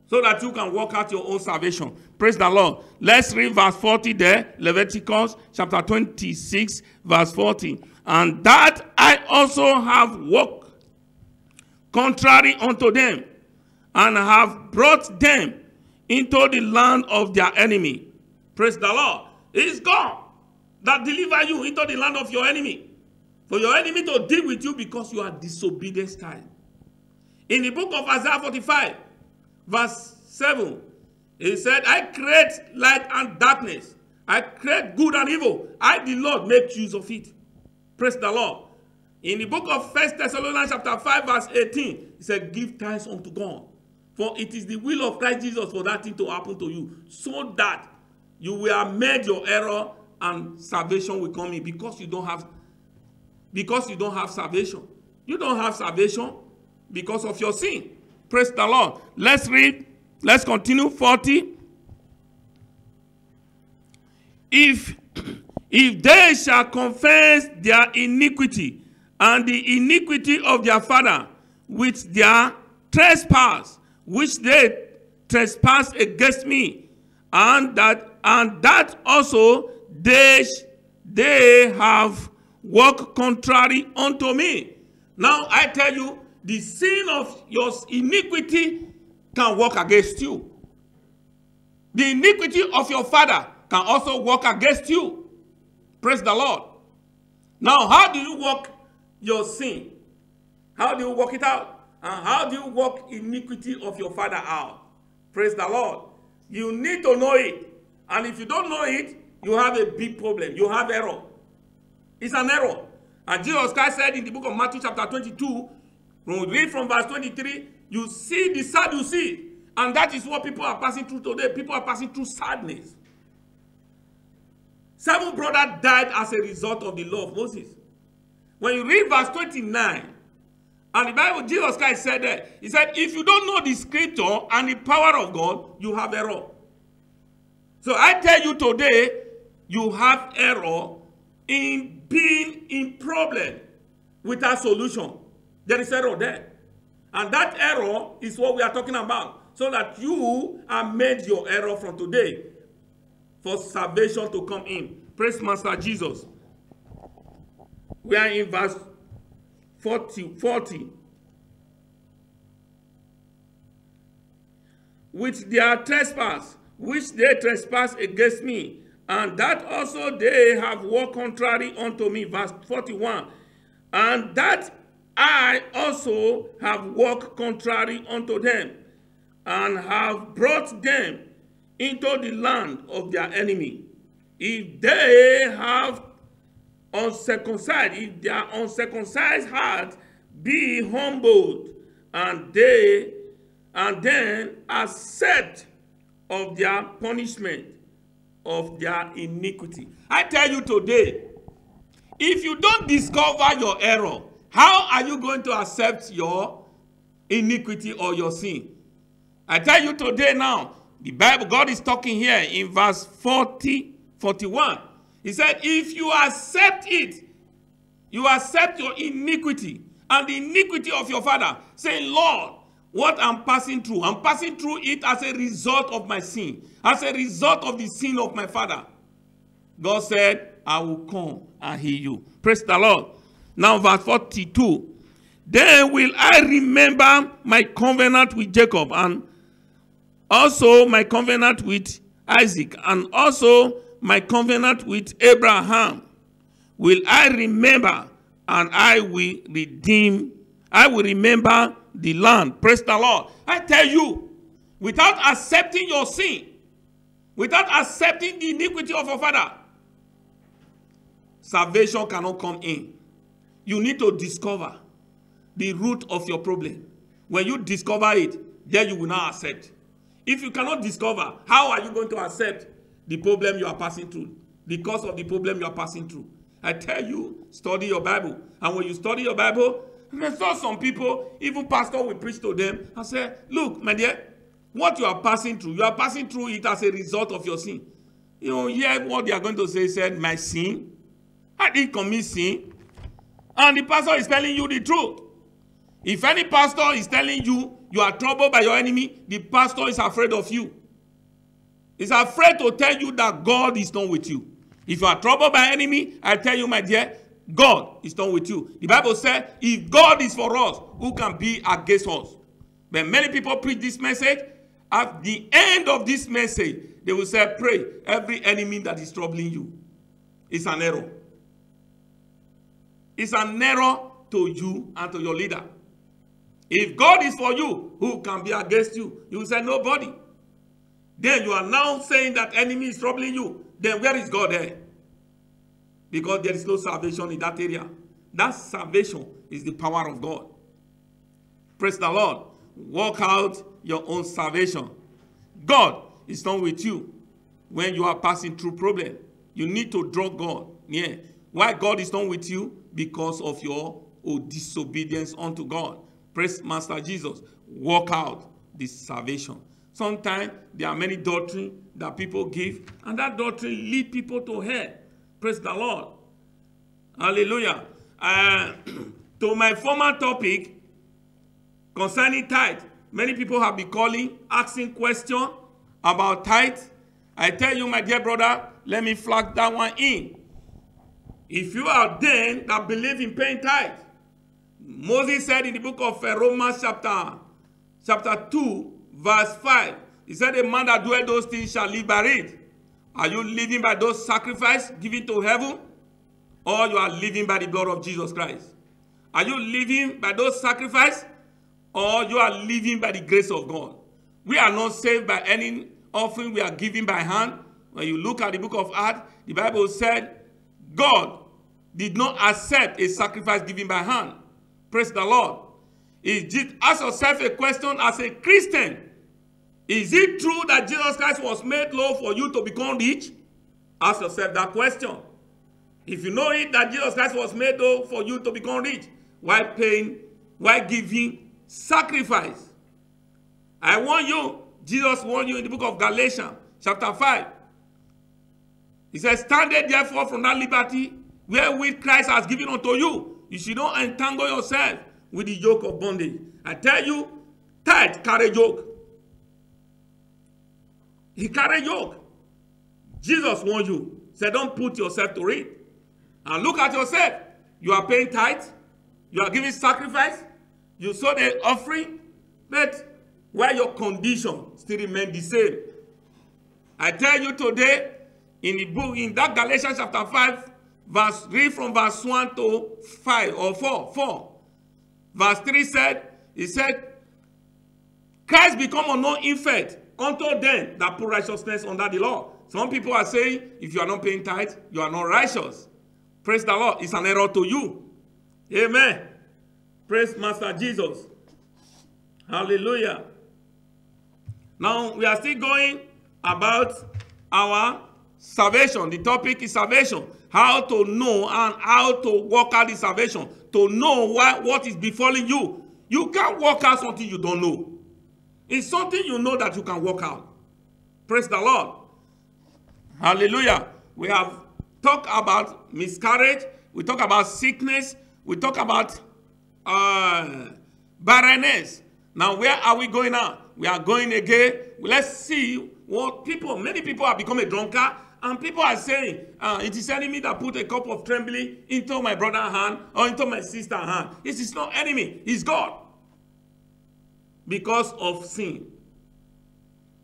Speaker 1: so that you can work out your own salvation. Praise the Lord. Let's read verse 40 there. Leviticus chapter 26, verse 40. And that I also have walked contrary unto them, and have brought them into the land of their enemy. Praise the Lord. It is God that deliver you into the land of your enemy. For your enemy to deal with you because you are disobedient child. In the book of Isaiah 45, verse 7, he said, I create light and darkness. I create good and evil. I, the Lord, make use of it. Praise the Lord. In the book of 1 Thessalonians chapter 5, verse 18, he said, give thanks unto God. For it is the will of Christ Jesus for that thing to happen to you, so that you will have made your error and salvation will come in, because you don't have salvation. You don't have salvation because of your sin. Praise the Lord. Let's read. Let's continue. 40. If they shall confess their iniquity and the iniquity of their father with their trespass, which they trespass against me, and that also they have walked contrary unto me. Now I tell you, the sin of your iniquity can work against you. The iniquity of your father can also work against you. Praise the Lord. Now, how do you work your sin? How do you work it out? And how do you work iniquity of your father out? Praise the Lord. You need to know it. And if you don't know it, you have a big problem. You have error. It's an error. And Jesus Christ said in the book of Matthew chapter 22, when we read from verse 23, you see the Sadducees. And that is what people are passing through today. People are passing through sadness. 7 brothers died as a result of the law of Moses. When you read verse 29, and the Bible, Jesus Christ said that, he said, if you don't know the scripture and the power of God, you have error. So I tell you today, you have error in being in problem without solution. There is error there. And that error is what we are talking about. So that you have made your error from today for salvation to come in. Praise Master Jesus. We are in verse 40. With their trespass, which they trespass against me, and that also they have walked contrary unto me. Verse 41. And that I also have walked contrary unto them, and have brought them into the land of their enemy. If they have uncircumcised, if their uncircumcised heart be humbled, and then accept of their punishment of their iniquity. I tell you today, if you don't discover your error, how are you going to accept your iniquity or your sin? I tell you today now, the Bible, God is talking here in verse 41. He said, if you accept it, you accept your iniquity and the iniquity of your father, saying, Lord, what I'm passing through it as a result of my sin, as a result of the sin of my father. God said, I will come and heal you. Praise the Lord. Now verse 42. Then will I remember my covenant with Jacob, and also my covenant with Isaac, and also my covenant with Abraham. Will I remember, and I will redeem. I will remember the land. Praise the Lord. I tell you, without accepting your sin, without accepting the iniquity of your father, salvation cannot come in. You need to discover the root of your problem. When you discover it, then you will not accept. If you cannot discover, how are you going to accept the problem you are passing through? The cause of the problem you are passing through. I tell you, study your Bible. And when you study your Bible, I saw some people, even pastor will preach to them and say, look, my dear, what you are passing through it as a result of your sin. You know, hear what they are going to say, said, my sin? I didn't commit sin. And the pastor is telling you the truth. If any pastor is telling you you are troubled by your enemy, the pastor is afraid of you. He's afraid to tell you that God is not with you. If you are troubled by enemy, I tell you, my dear, God is not with you. The Bible said, if God is for us, who can be against us? When many people preach this message, at the end of this message, they will say, pray every enemy that is troubling you. It's an error. It's an error to you and to your leader. If God is for you, who can be against you? You will say, nobody. Then you are now saying that enemy is troubling you. Then where is God there? Because there is no salvation in that area. That salvation is the power of God. Praise the Lord. Work out your own salvation. God is not with you when you are passing through problem. You need to draw God near. Why God is not with you? Because of your disobedience unto God. Praise Master Jesus. Work out this salvation. Sometimes there are many doctrines that people give, and that doctrine lead people to hell. Praise the Lord. Hallelujah. To my former topic concerning tithe, many people have been calling, asking questions about tithe. I tell you, my dear brother, let me flag that one in. If you are then that believe in paying tithe, Moses said in the book of Romans chapter 2, verse 5, he said, a man that doeth those things shall live by it. Are you living by those sacrifices given to heaven? Or you are living by the blood of Jesus Christ? Are you living by those sacrifices? Or you are living by the grace of God? We are not saved by any offering we are giving by hand. When you look at the book of Acts, the Bible said, God did not accept a sacrifice given by hand. Praise the Lord. Ask yourself a question as a Christian. Is it true that Jesus Christ was made low for you to become rich? Ask yourself that question. If you know it that Jesus Christ was made low for you to become rich, why giving sacrifice? I warn you, Jesus warned you in the book of Galatians, chapter 5. He says, stand therefore from that liberty wherewith Christ has given unto you. You should not entangle yourself with the yoke of bondage. I tell you, tithe carry yoke. He carry yoke. Jesus warned you. Said, don't put yourself to it. And look at yourself. You are paying tithe. You are giving sacrifice. You sow the offering. But where your condition still remains the same. I tell you today, in the book, in that Galatians chapter 5, read from verse 1 to 5 or 4. Verse 3 said, he said, Christ become of no effect unto them that put righteousness under the law. Some people are saying, if you are not paying tithe, you are not righteous. Praise the Lord. It's an error to you. Amen. Praise Master Jesus. Hallelujah. Now, we are still going about our salvation. The topic is salvation. How to know and how to work out the salvation. To know what is befalling you. You can't work out something you don't know. It's something you know that you can work out. Praise the Lord. Hallelujah. We have talked about miscarriage. We talk about sickness. We talk about barrenness. Now, where are we going now? We are going again. Let's see what many people have become a drunkard. And people are saying, it is enemy that put a cup of trembling into my brother's hand or into my sister's hand. It is not enemy. It's God. Because of sin.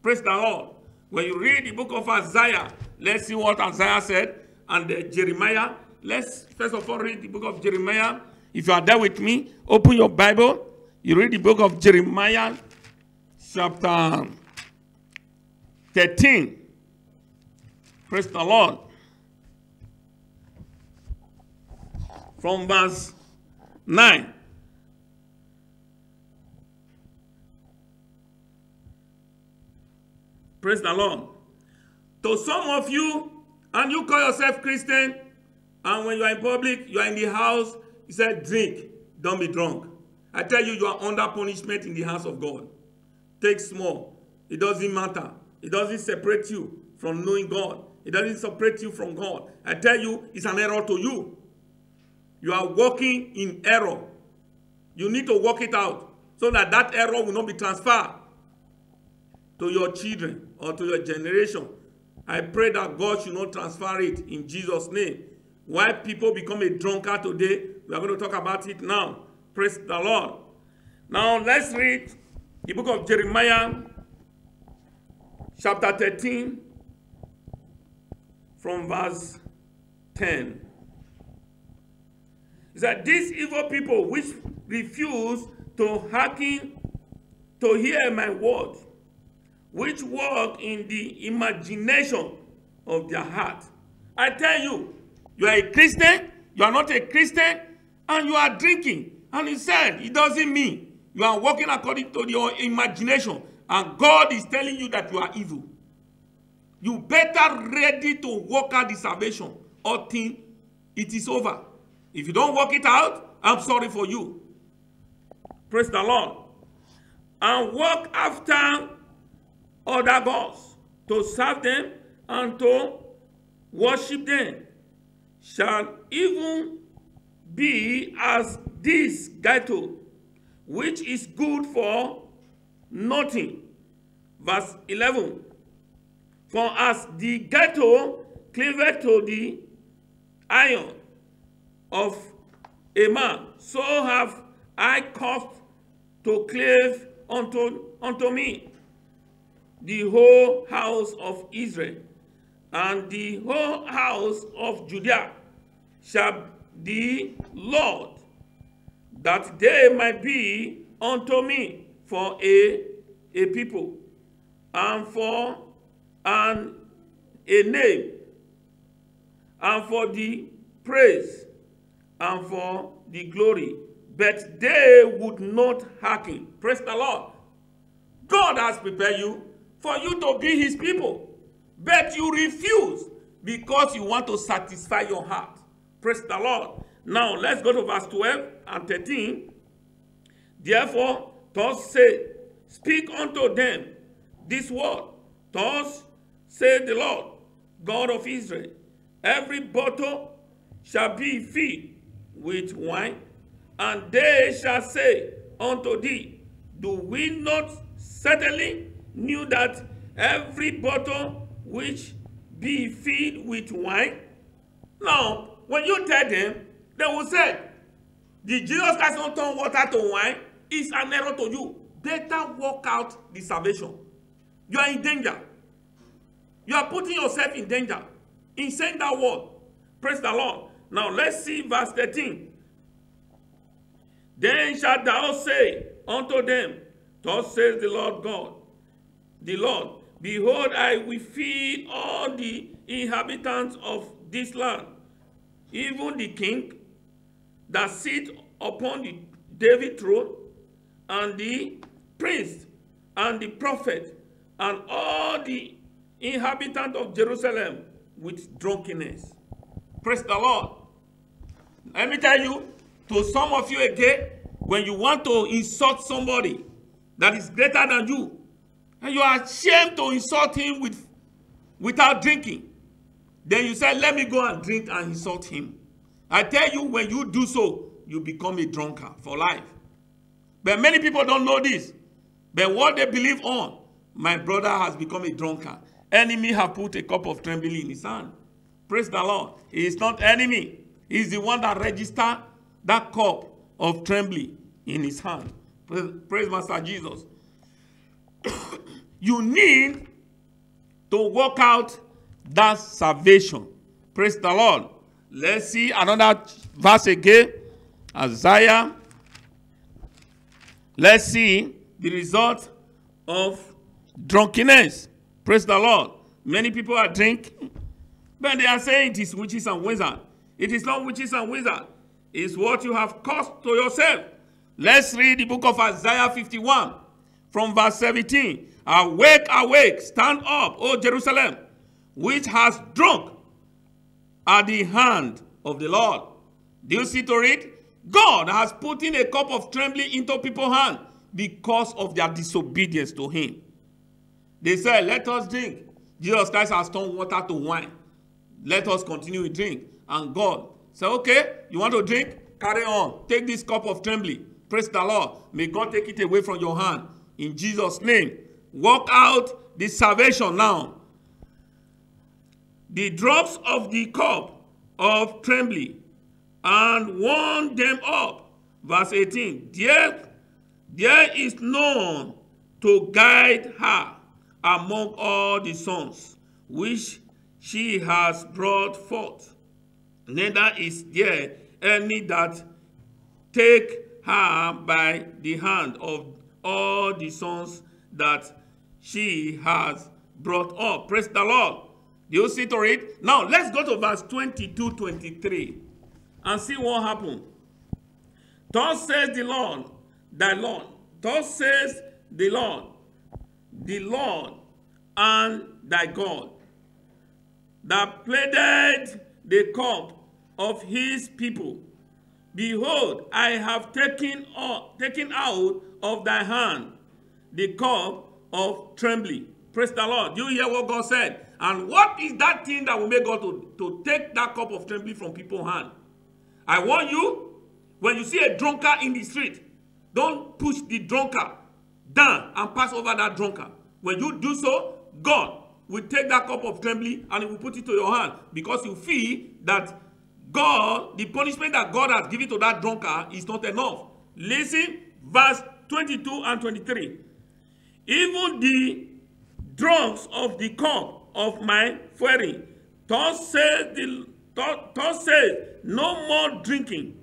Speaker 1: Praise the Lord. When you read the book of Isaiah, let's see what Isaiah said. And Jeremiah. Let's first of all read the book of Jeremiah. If you are there with me, open your Bible. You read the book of Jeremiah, chapter 13. Praise the Lord. From verse 9. Praise the Lord. To some of you, and you call yourself Christian, and when you are in public, you are in the house, you say, drink, don't be drunk. I tell you, you are under punishment in the house of God. Take small. It doesn't matter. It doesn't separate you from knowing God. It doesn't separate you from God. I tell you, it's an error to you. You are walking in error. You need to work it out so that that error will not be transferred to your children or to your generation. I pray that God should not transfer it in Jesus' name. Why people become a drunkard today, we are going to talk about it now. Praise the Lord. Now let's read the book of Jeremiah, chapter 13, from verse 10. It said, these evil people which refuse to hearken to hear my word, which walk in the imagination of their heart. I tell you, you are a Christian, you are not a Christian, and you are drinking. And he said, it doesn't mean you are walking according to your imagination. And God is telling you that you are evil. You better ready to work out the salvation or think it is over. If you don't work it out, I'm sorry for you. Praise the Lord. And walk after other gods, to serve them and to worship them, shall even be as this ghetto, which is good for nothing. Verse 11. For as the ghetto cleaveth to the iron of a man, so have I caused to cleave unto me the whole house of Israel, and the whole house of Judah shall the Lord, that they might be unto me for a people, and for a name, and for the praise, and for the glory. But they would not hearken. Praise the Lord. God has prepared you for you to be his people. But you refuse because you want to satisfy your heart. Praise the Lord. Now, let's go to verse 12 and 13. Therefore, thus say, speak unto them this word. Thus saith the Lord, God of Israel, every bottle shall be filled with wine, and they shall say unto thee, do we not certainly knew that every bottle which be filled with wine? Now, when you tell them, they will say, did Jesus Christ not turn water to wine? It's an error to you. Better work out the salvation. You are in danger. You are putting yourself in danger in saying that word. Praise the Lord. Now, let's see verse 13. Then shalt thou say unto them, thus says the Lord God, the Lord, behold, I will feed all the inhabitants of this land, even the king that sit upon the David throne, and the prince, and the prophet, and all the inhabitants of Jerusalem with drunkenness. Praise the Lord. Let me tell you, to some of you again, when you want to insult somebody that is greater than you, and you are ashamed to insult him without drinking, then you say, let me go and drink and insult him. I tell you, when you do so, you become a drunkard for life. But many people don't know this. But what they believe on, my brother has become a drunkard. Enemy have put a cup of trembling in his hand. Praise the Lord. He is not enemy. He is the one that registered that cup of trembling in his hand. Praise Master Jesus. You need to work out that salvation. Praise the Lord. Let's see another verse again. Isaiah. Let's see the result of drunkenness. Praise the Lord. Many people are drinking, but they are saying it is witches and wizards. It is not witches and wizards. It's what you have caused to yourself. Let's read the book of Isaiah 51 from verse 17. Awake, awake, stand up, O Jerusalem, which has drunk at the hand of the Lord. Do you see to read? God has put in a cup of trembling into people's hand because of their disobedience to him. They said, let us drink. Jesus Christ has turned water to wine. Let us continue to drink. And God said, okay, you want to drink? Carry on. Take this cup of trembling. Praise the Lord. May God take it away from your hand. In Jesus' name. Work out the salvation now. The drops of the cup of trembling and warm them up. Verse 18. There is none to guide her among all the sons which she has brought forth. Neither is there any that take her by the hand of all the sons that she has brought up. Praise the Lord. Do you see to read? Now, let's go to verse 22, 23 and see what happened. Thus says the Lord, thy Lord. Thus says the Lord and thy God, that pleaded the cup of his people. Behold, I have taken out of thy hand the cup of trembling. Praise the Lord. Do you hear what God said? And what is that thing that will make God to take that cup of trembling from people's hand? I warn you, when you see a drunkard in the street, don't push the drunkard down and pass over that drunkard. When you do so, God will take that cup of trembling and he will put it to your hand, because you feel that God, the punishment that God has given to that drunkard is not enough. Listen, verse 22 and 23. Even the drunks of the cup of my fury, thus says no more drinking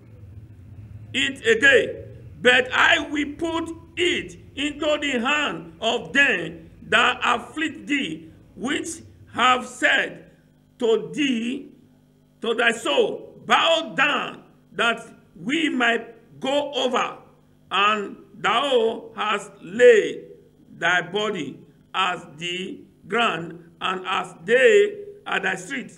Speaker 1: it again, but I will put it into the hand of them that afflict thee, which have said to thee, to thy soul, bow down, that we might go over, and thou hast laid thy body as the ground, and as they at thy street,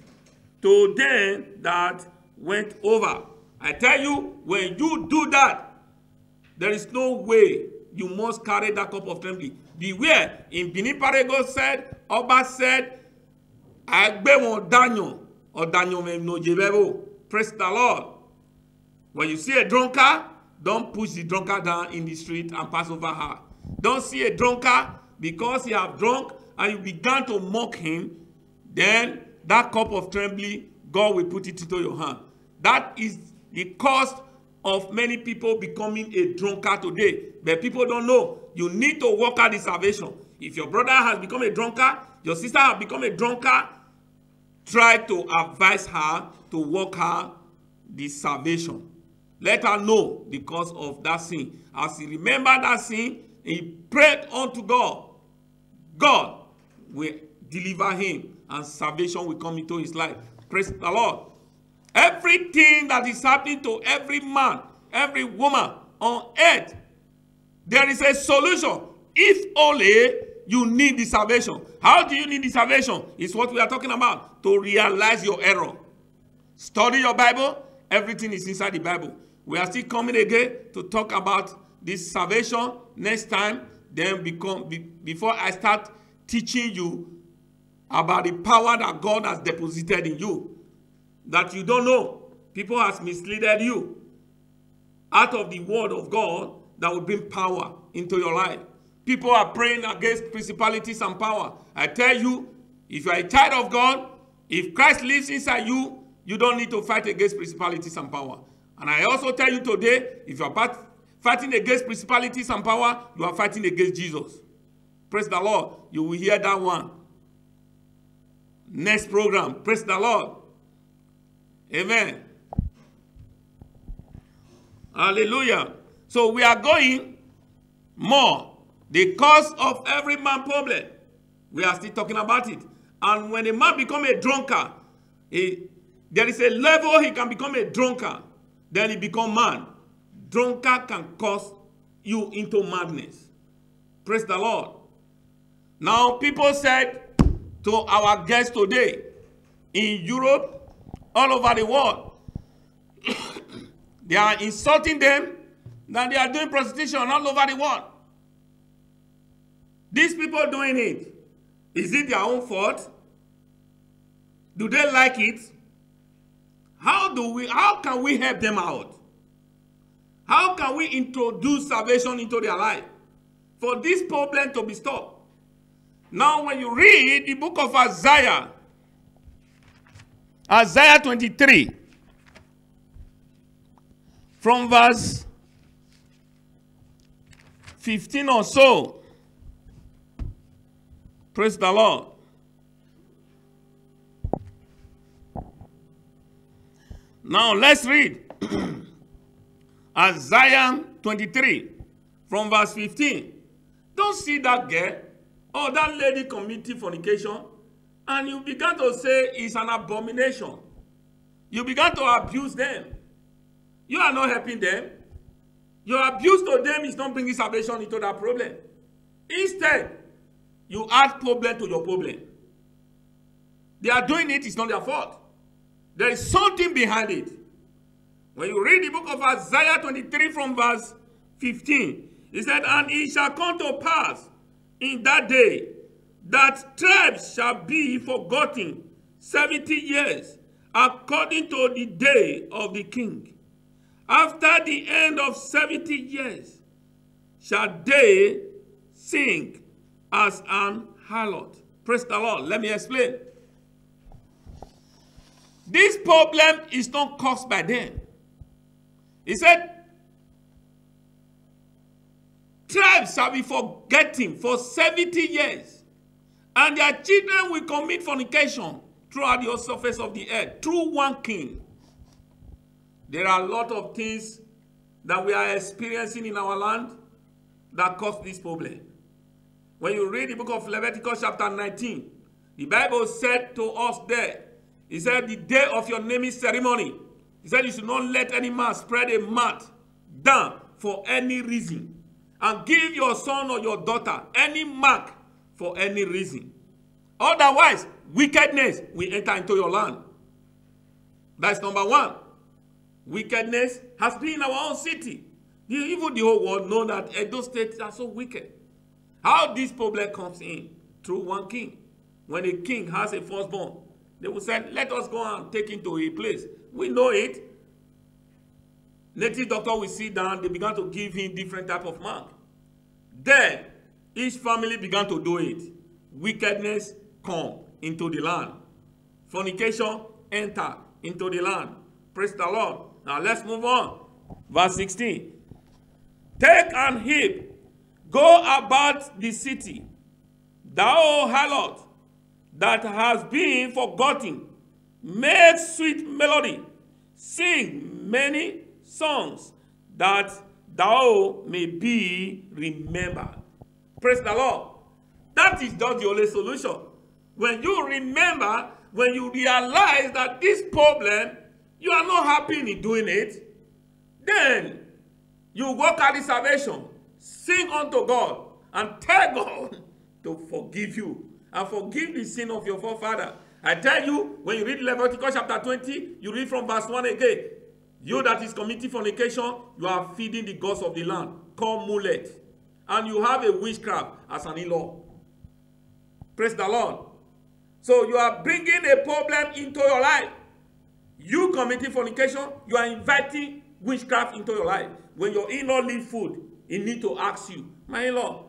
Speaker 1: to them that went over. I tell you, when you do that, there is no way you must carry that cup of trembling. Beware. In Benin Parego said, Oba said, praise the Lord. When you see a drunkard, don't push the drunkard down in the street and pass over her. Don't see a drunkard because he have drunk and you began to mock him, then that cup of trembling, God will put it into your hand. That is the cost of many people becoming a drunkard today. But people don't know. You need to work out the salvation. If your brother has become a drunkard, your sister has become a drunkard, try to advise her to work out the salvation. let her know the cause of that sin. As he remembered that sin, he prayed unto God. God will deliver him, and salvation will come into his life. Praise the Lord. Everything that is happening to every man, every woman on earth, there is a solution. If only you need the salvation. How do you need the salvation? It's what we are talking about. To realize your error. Study your Bible. Everything is inside the Bible. We are still coming again to talk about this salvation next time. Then before I start teaching you about the power that God has deposited in you, that you don't know. People has misled you out of the word of God that will bring power into your life. People are praying against principalities and power. I tell you, if you are a child of God, if Christ lives inside you, you don't need to fight against principalities and power. And I also tell you today, if you are fighting against principalities and power, you are fighting against Jesus. Praise the Lord. You will hear that one. Next program. Praise the Lord. Amen. Hallelujah. So we are going more. The cause of every man problem. We are still talking about it. And when a man becomes a drunkard, there is a level he can become a drunkard. Then he becomes man. Drunkard can cause you into madness. Praise the Lord. Now people said to our guests today, in Europe, all over the world, they are insulting them that they are doing prostitution all over the world. These people doing it, is it their own fault? Do they like it? How can we help them out? How can we introduce salvation into their life for this problem to be stopped? Now, when you read the book of Isaiah, Isaiah 23, from verse 15 or so, praise the Lord. Now let's read Isaiah 23 from verse 15. Don't see that girl or that lady committing fornication and you began to say it's an abomination. You began to abuse them. You are not helping them. Your abuse to them is not bringing salvation into that problem. Instead, you add problem to your problem. They are doing it, it's not their fault. There is something behind it. When you read the book of Isaiah 23 from verse 15, it said, and it shall come to pass in that day that tribes shall be forgotten 70 years, according to the day of the king. After the end of 70 years shall they sing as an harlot. Praise the Lord. Let me explain. This problem is not caused by them. He said, tribes shall be forgetting for 70 years, and their children will commit fornication throughout the surface of the earth, through one king. There are a lot of things that we are experiencing in our land that cause this problem. When you read the book of Leviticus chapter 19, the Bible said to us there, it said, the day of your naming ceremony, he said, you should not let any man spread a mat down for any reason, and give your son or your daughter any mark for any reason. Otherwise, wickedness will enter into your land. That's number one. Wickedness has been in our own city. Even the whole world know that Edo states are so wicked. How this problem comes in? Through one king. When a king has a firstborn, they will say, let us go and take him to a place. We know it. Native doctor will sit down. They began to give him different type of mark. Then, each family began to do it. Wickedness come into the land. Fornication enter into the land. Praise the Lord. Now let's move on. Verse 16. Take an heap, go about the city, thou harlot that has been forgotten, make sweet melody, sing many songs, that thou may be remembered. Praise the Lord. That is just the only solution. When you remember, when you realize that this problem, you are not happy in doing it, then you work out the salvation, sing unto God, and tell God to forgive you and forgive the sin of your forefather. I tell you, when you read Leviticus chapter 20, you read from verse 1 again. You that is committing fornication, you are feeding the gods of the land, called Molech. And you have a witchcraft as an in-law. Praise the Lord. So you are bringing a problem into your life. You committing fornication, you are inviting witchcraft into your life. When your in-law leave food, he need to ask you, my in-law,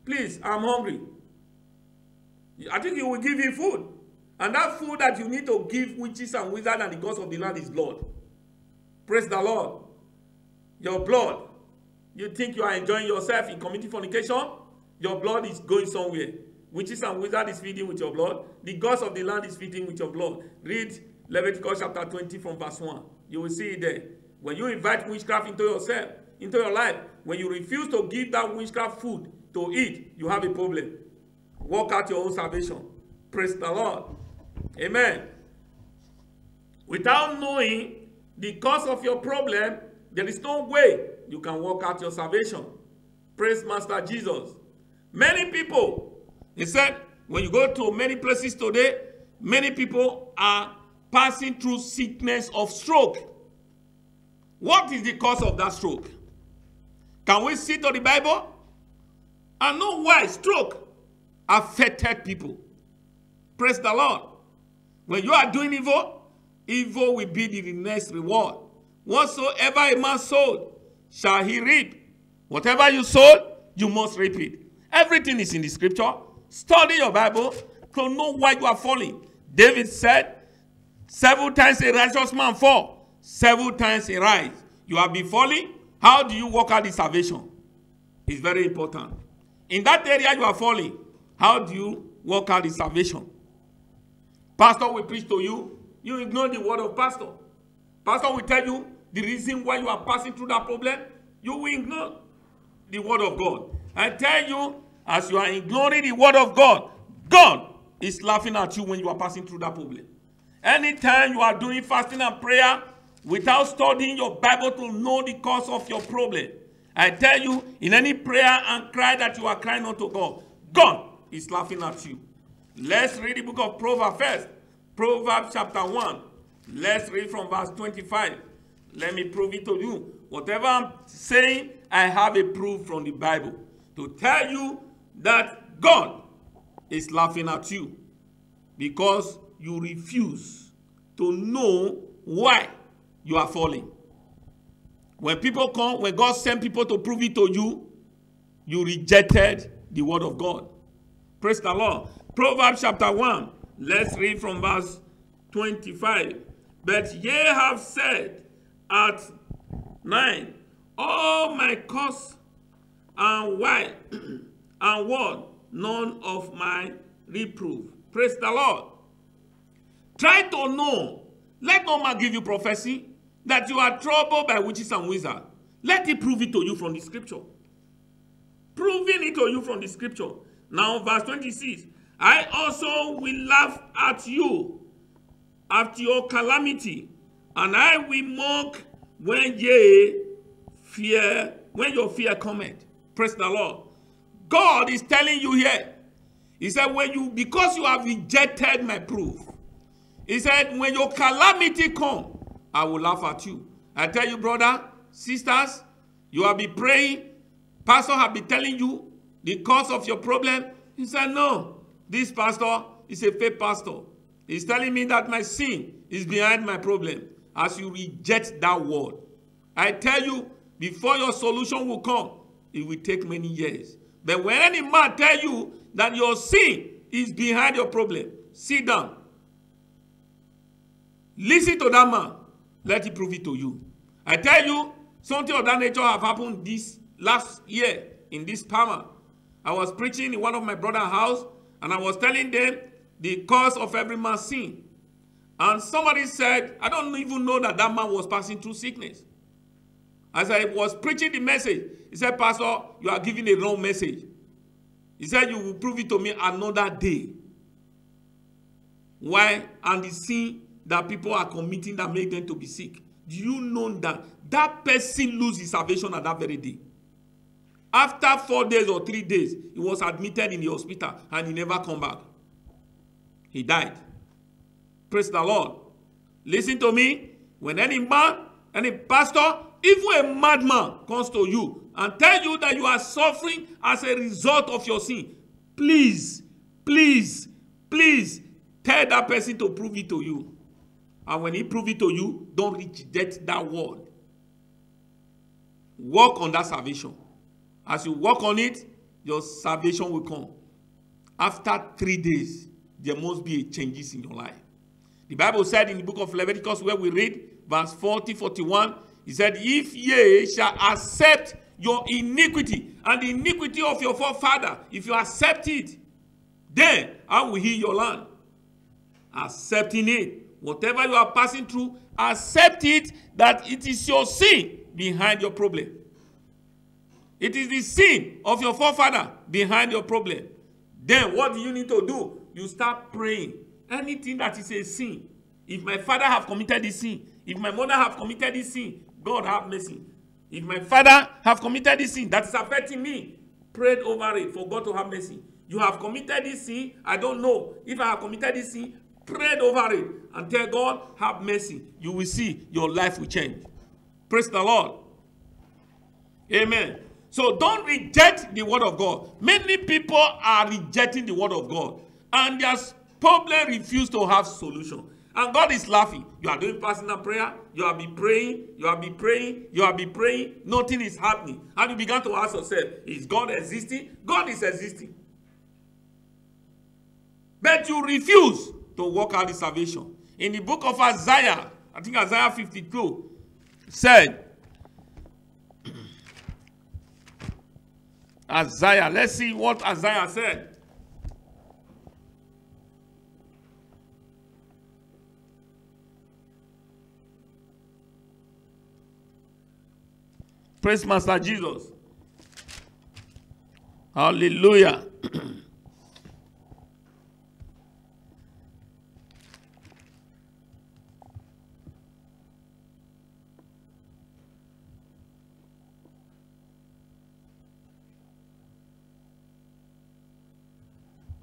Speaker 1: please, I'm hungry. I think you will give him food. And that food that you need to give witches and wizards and the gods of the land is blood. Praise the Lord. Your blood. You think you are enjoying yourself in committing fornication? Your blood is going somewhere. Witches and wizards is feeding with your blood. The gods of the land is feeding with your blood. Read Leviticus chapter 20 from verse 1. You will see it there. When you invite witchcraft into yourself, into your life, when you refuse to give that witchcraft food to eat, you have a problem. Work out your own salvation. Praise the Lord. Amen. Without knowing the cause of your problem, there is no way you can work out your salvation. Praise Master Jesus. Many people, he said, when you go to many places today, many people are passing through sickness of stroke. What is the cause of that stroke? Can we see to the Bible and know why stroke affected people? Praise the Lord. When you are doing evil, evil will be the next reward. Whatsoever a man sowed, shall he reap. Whatever you sowed, you must reap it. Everything is in the scripture. Study your Bible to know why you are falling. David said, 7 times a righteous man fall, 7 times he rise. You have been falling. How do you work out the salvation? It's very important. In that area you are falling, how do you work out the salvation? Pastor will preach to you. You ignore the word of pastor. Pastor will tell you the reason why you are passing through that problem. You will ignore the word of God. I tell you, as you are ignoring the word of God, God is laughing at you when you are passing through that problem. Anytime you are doing fasting and prayer without studying your Bible to know the cause of your problem, I tell you, in any prayer and cry that you are crying unto God, God is laughing at you. Let's read the book of Proverbs first. Proverbs chapter 1. Let's read from verse 25. Let me prove it to you. Whatever I'm saying, I have a proof from the Bible to tell you that God is laughing at you because you refuse to know why you are falling. When people come, when God sent people to prove it to you, you rejected the word of God. Praise the Lord. Proverbs chapter 1. Let's read from verse 25. But ye have said at 9, all my cause and why and what, none of my reproof. Praise the Lord. Try to know. Let no man give you prophecy that you are troubled by witches and wizards. Let it prove it to you from the scripture. Proving it to you from the scripture. Now verse 26. I also will laugh at you, at your calamity, and I will mock when your fear cometh. Praise the Lord. God is telling you here. He said, because you have rejected my proof. He said, when your calamity come, I will laugh at you. I tell you, brother, sisters, you have been praying. Pastor have been telling you the cause of your problem. He said, no. This pastor is a fake pastor. He's telling me that my sin is behind my problem. As you reject that word, I tell you, before your solution will come, it will take many years. But when any man tell you that your sin is behind your problem, sit down. Listen to that man. Let him prove it to you. I tell you, something of that nature have happened this last year in this Palmer. I was preaching in one of my brother's house, and I was telling them the cause of every man's sin. And somebody said, I don't even know that that man was passing through sickness. As I was preaching the message, he said, Pastor, you are giving a wrong message. He said, you will prove it to me another day. Why? And the sin that people are committing that make them to be sick. Do you know that that person loses his salvation at that very day? After 4 days or 3 days, he was admitted in the hospital and he never come back. He died. Praise the Lord. Listen to me. When any man, any pastor, even a madman comes to you and tell you that you are suffering as a result of your sin, please, please, please tell that person to prove it to you. And when he prove it to you, don't reject that word. Work on that salvation. As you work on it, your salvation will come. After 3 days, there must be changes in your life. The Bible said in the book of Leviticus, where we read, verse 40, 41, he said, if ye shall accept your iniquity and the iniquity of your forefather, if you accept it, then I will heal your land. Accepting it, whatever you are passing through, accept it that it is your sin behind your problem. It is the sin of your forefather behind your problem. Then what do you need to do? You start praying. Anything that is a sin. If my father have committed this sin, if my mother have committed this sin, God have mercy. If my father have committed this sin that is affecting me, pray over it for God to have mercy. You have committed this sin, I don't know. If I have committed this sin, pray over it and tell God, have mercy. You will see your life will change. Praise the Lord. Amen. So don't reject the word of God. Many people are rejecting the word of God. And their problem refuse to have solution. And God is laughing. You are doing personal prayer. You have been praying. You have been praying. You have been praying. Nothing is happening. And you began to ask yourself, is God existing? God is existing. But you refuse to work out the salvation. In the book of Isaiah, I think Isaiah 52 said, Isaiah, let's see what Isaiah said. Praise Master Jesus. Hallelujah.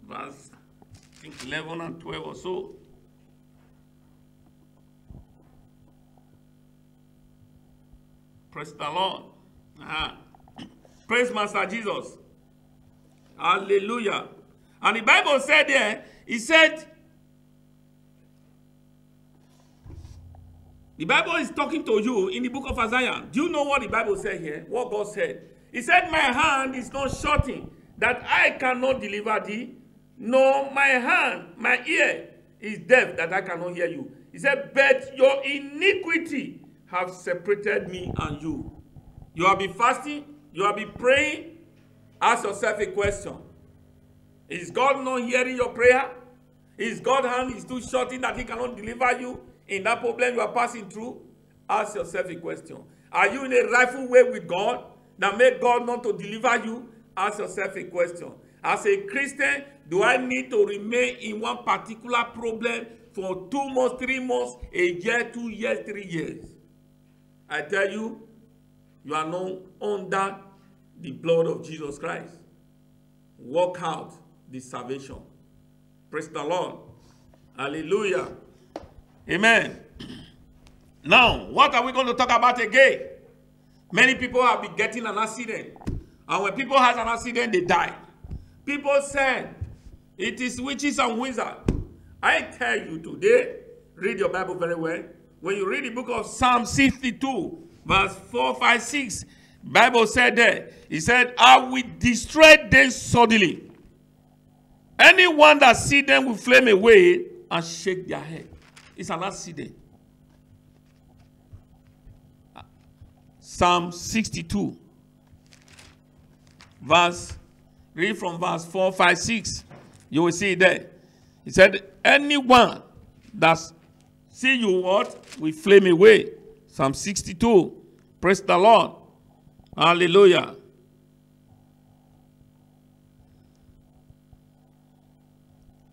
Speaker 1: Verse 11 and 12 or so. Praise the Lord. Praise Master Jesus. Hallelujah. And the Bible said there, he said, the Bible is talking to you in the book of Isaiah. Do you know what the Bible said here? What God said? He said, my hand is not shortened, that I cannot deliver thee, nor my hand, my ear is deaf, that I cannot hear you. He said, but your iniquity have separated me and you. You have been fasting, you have been praying. Ask yourself a question. Is God not hearing your prayer? Is God's hand is too shortened that he cannot deliver you in that problem you are passing through? Ask yourself a question. Are you in a rightful way with God that make God not to deliver you? Ask yourself a question. As a Christian, do I need to remain in one particular problem for 2 months, 3 months, a year, 2 years, 3 years? I tell you, you are not under the blood of Jesus Christ. Work out the salvation. Praise the Lord. Hallelujah. Amen. Now, what are we going to talk about again? Many people have been getting an accident. And when people have an accident, they die. People say, it is witches and wizards. I tell you today, read your Bible very well. When you read the book of Psalm 62, verse 4, 5, 6, Bible said there, he said, I will destroy them suddenly. Anyone that see them will flame away and shake their head. It's an accident. Psalm 62, read from verse 4, 5, 6. You will see it there. He said, anyone that see you what? Will flame away. Psalm 62, Praise the Lord. Hallelujah.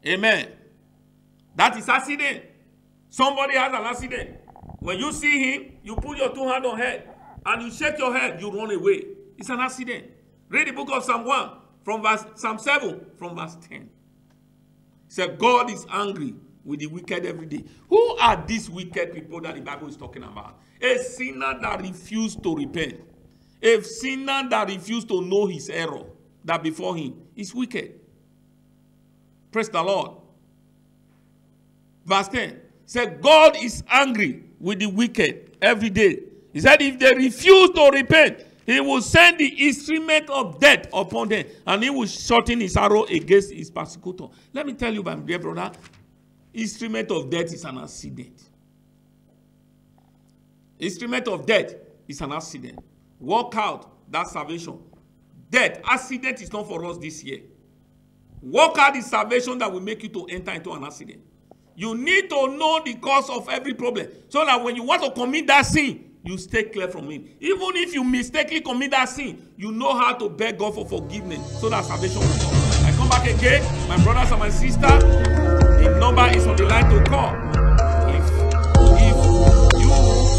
Speaker 1: Amen. That is accident. Somebody has an accident. When you see him, you put your 2 hands on head and you shake your head, you run away. It's an accident. Read the book of Psalm 1 from Psalm 7 from verse 10. It said, God is angry with the wicked every day. Who are these wicked people that the Bible is talking about? A sinner that refused to repent. A sinner that refused to know his error, that before him is wicked. Praise the Lord. Verse 10 said, God is angry with the wicked every day. He said, if they refuse to repent, he will send the instrument of death upon them, and he will shorten his arrow against his persecutor. Let me tell you, my dear brother, instrument of death is an accident. Instrument of death is an accident. Work out that salvation. Death, accident is not for us this year. Work out the salvation that will make you to enter into an accident. You need to know the cause of every problem, so that when you want to commit that sin, you stay clear from it. Even if you mistakenly commit that sin, you know how to beg God for forgiveness, so that salvation will come. I come back again, my brothers and my sisters. The number is on the line to call. If you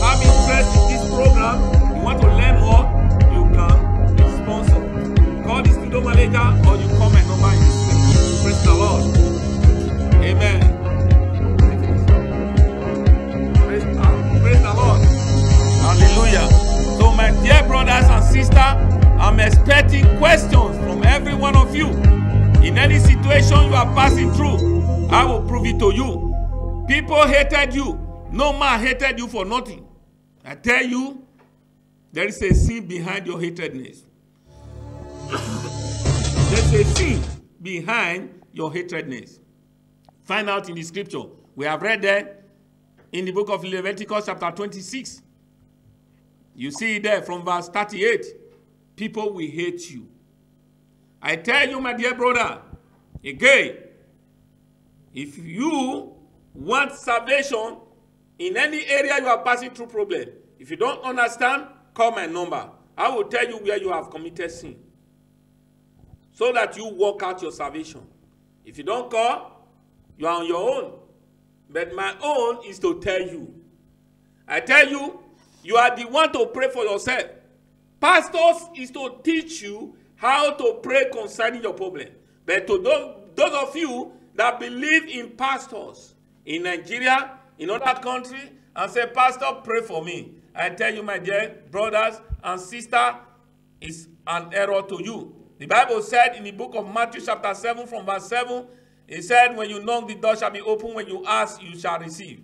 Speaker 1: have interest in this program, you want to learn more, you can sponsor. Call the studio manager, or you call my number in the screen. Praise the Lord. Amen. Praise the Lord. Hallelujah. So my dear brothers and sisters, I'm expecting questions from every one of you. In any situation you are passing through, I will prove it to you. People hated you. No man hated you for nothing. I tell you, there is a sin behind your hatredness. There's a sin behind your hatredness. Find out in the scripture. We have read that in the book of Leviticus chapter 26. You see there from verse 38. People will hate you. I tell you, my dear brother, again, if you want salvation in any area you are passing through problem, if you don't understand, call my number. I will tell you where you have committed sin, so that you work out your salvation. If you don't call, you are on your own. But my own is to tell you. I tell you, you are the one to pray for yourself. Pastors is to teach you how to pray concerning your problem. But to those of you that believe in pastors in Nigeria, in other countries, and say, Pastor, pray for me, I tell you, my dear brothers and sisters, it's an error to you. The Bible said in the book of Matthew chapter 7 from verse 7, it said, when you knock, the door shall be open. When you ask, you shall receive.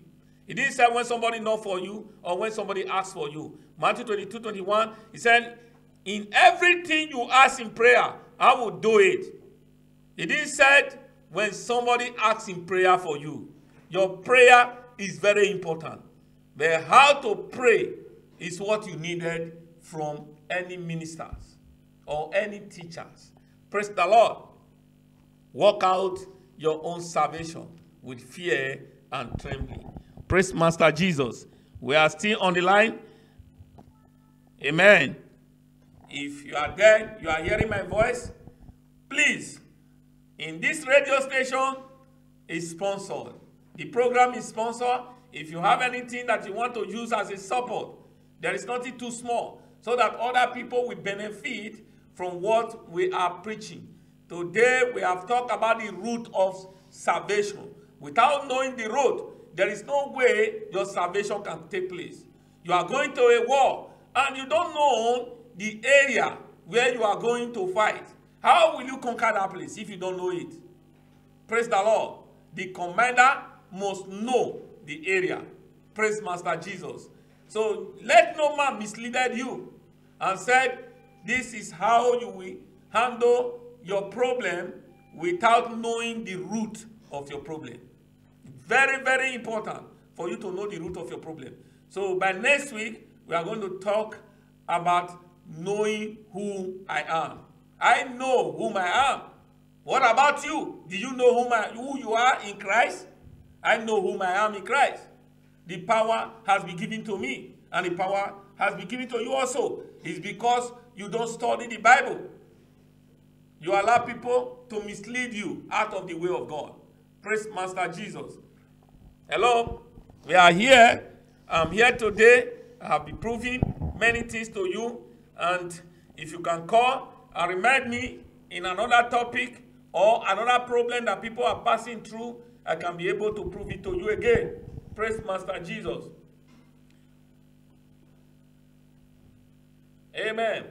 Speaker 1: It didn't say when somebody knock for you or when somebody asks for you. Matthew 22:21, he said, in everything you ask in prayer, I will do it. It didn't say when somebody asks in prayer for you. Your prayer is very important. But how to pray is what you needed from any ministers or any teachers. Praise the Lord. Work out your own salvation with fear and trembling. Praise Master Jesus. We are still on the line. Amen. If you are there, you are hearing my voice, please, in this radio station is sponsored. The program is sponsored. If you have anything that you want to use as a support, there is nothing too small, so that other people will benefit from what we are preaching. Today, we have talked about the root of salvation. Without knowing the root, there is no way your salvation can take place. You are going to a war, and you don't know the area where you are going to fight. How will you conquer that place if you don't know it? Praise the Lord. The commander must know the area. Praise Master Jesus. So let no man mislead you and said, this is how you will handle your problem without knowing the root of your problem. Very, very important for you to know the root of your problem. So by next week, we are going to talk about knowing who I am. I know whom I am. What about you? Do you know who you are in Christ? I know whom I am in Christ. The power has been given to me, and the power has been given to you also. It's because you don't study the Bible. You allow people to mislead you out of the way of God. Praise Master Jesus. Hello, we are here. I'm here today. I have been proving many things to you. And if you can call and remind me in another topic or another problem that people are passing through, I can be able to prove it to you again. Praise Master Jesus. Amen.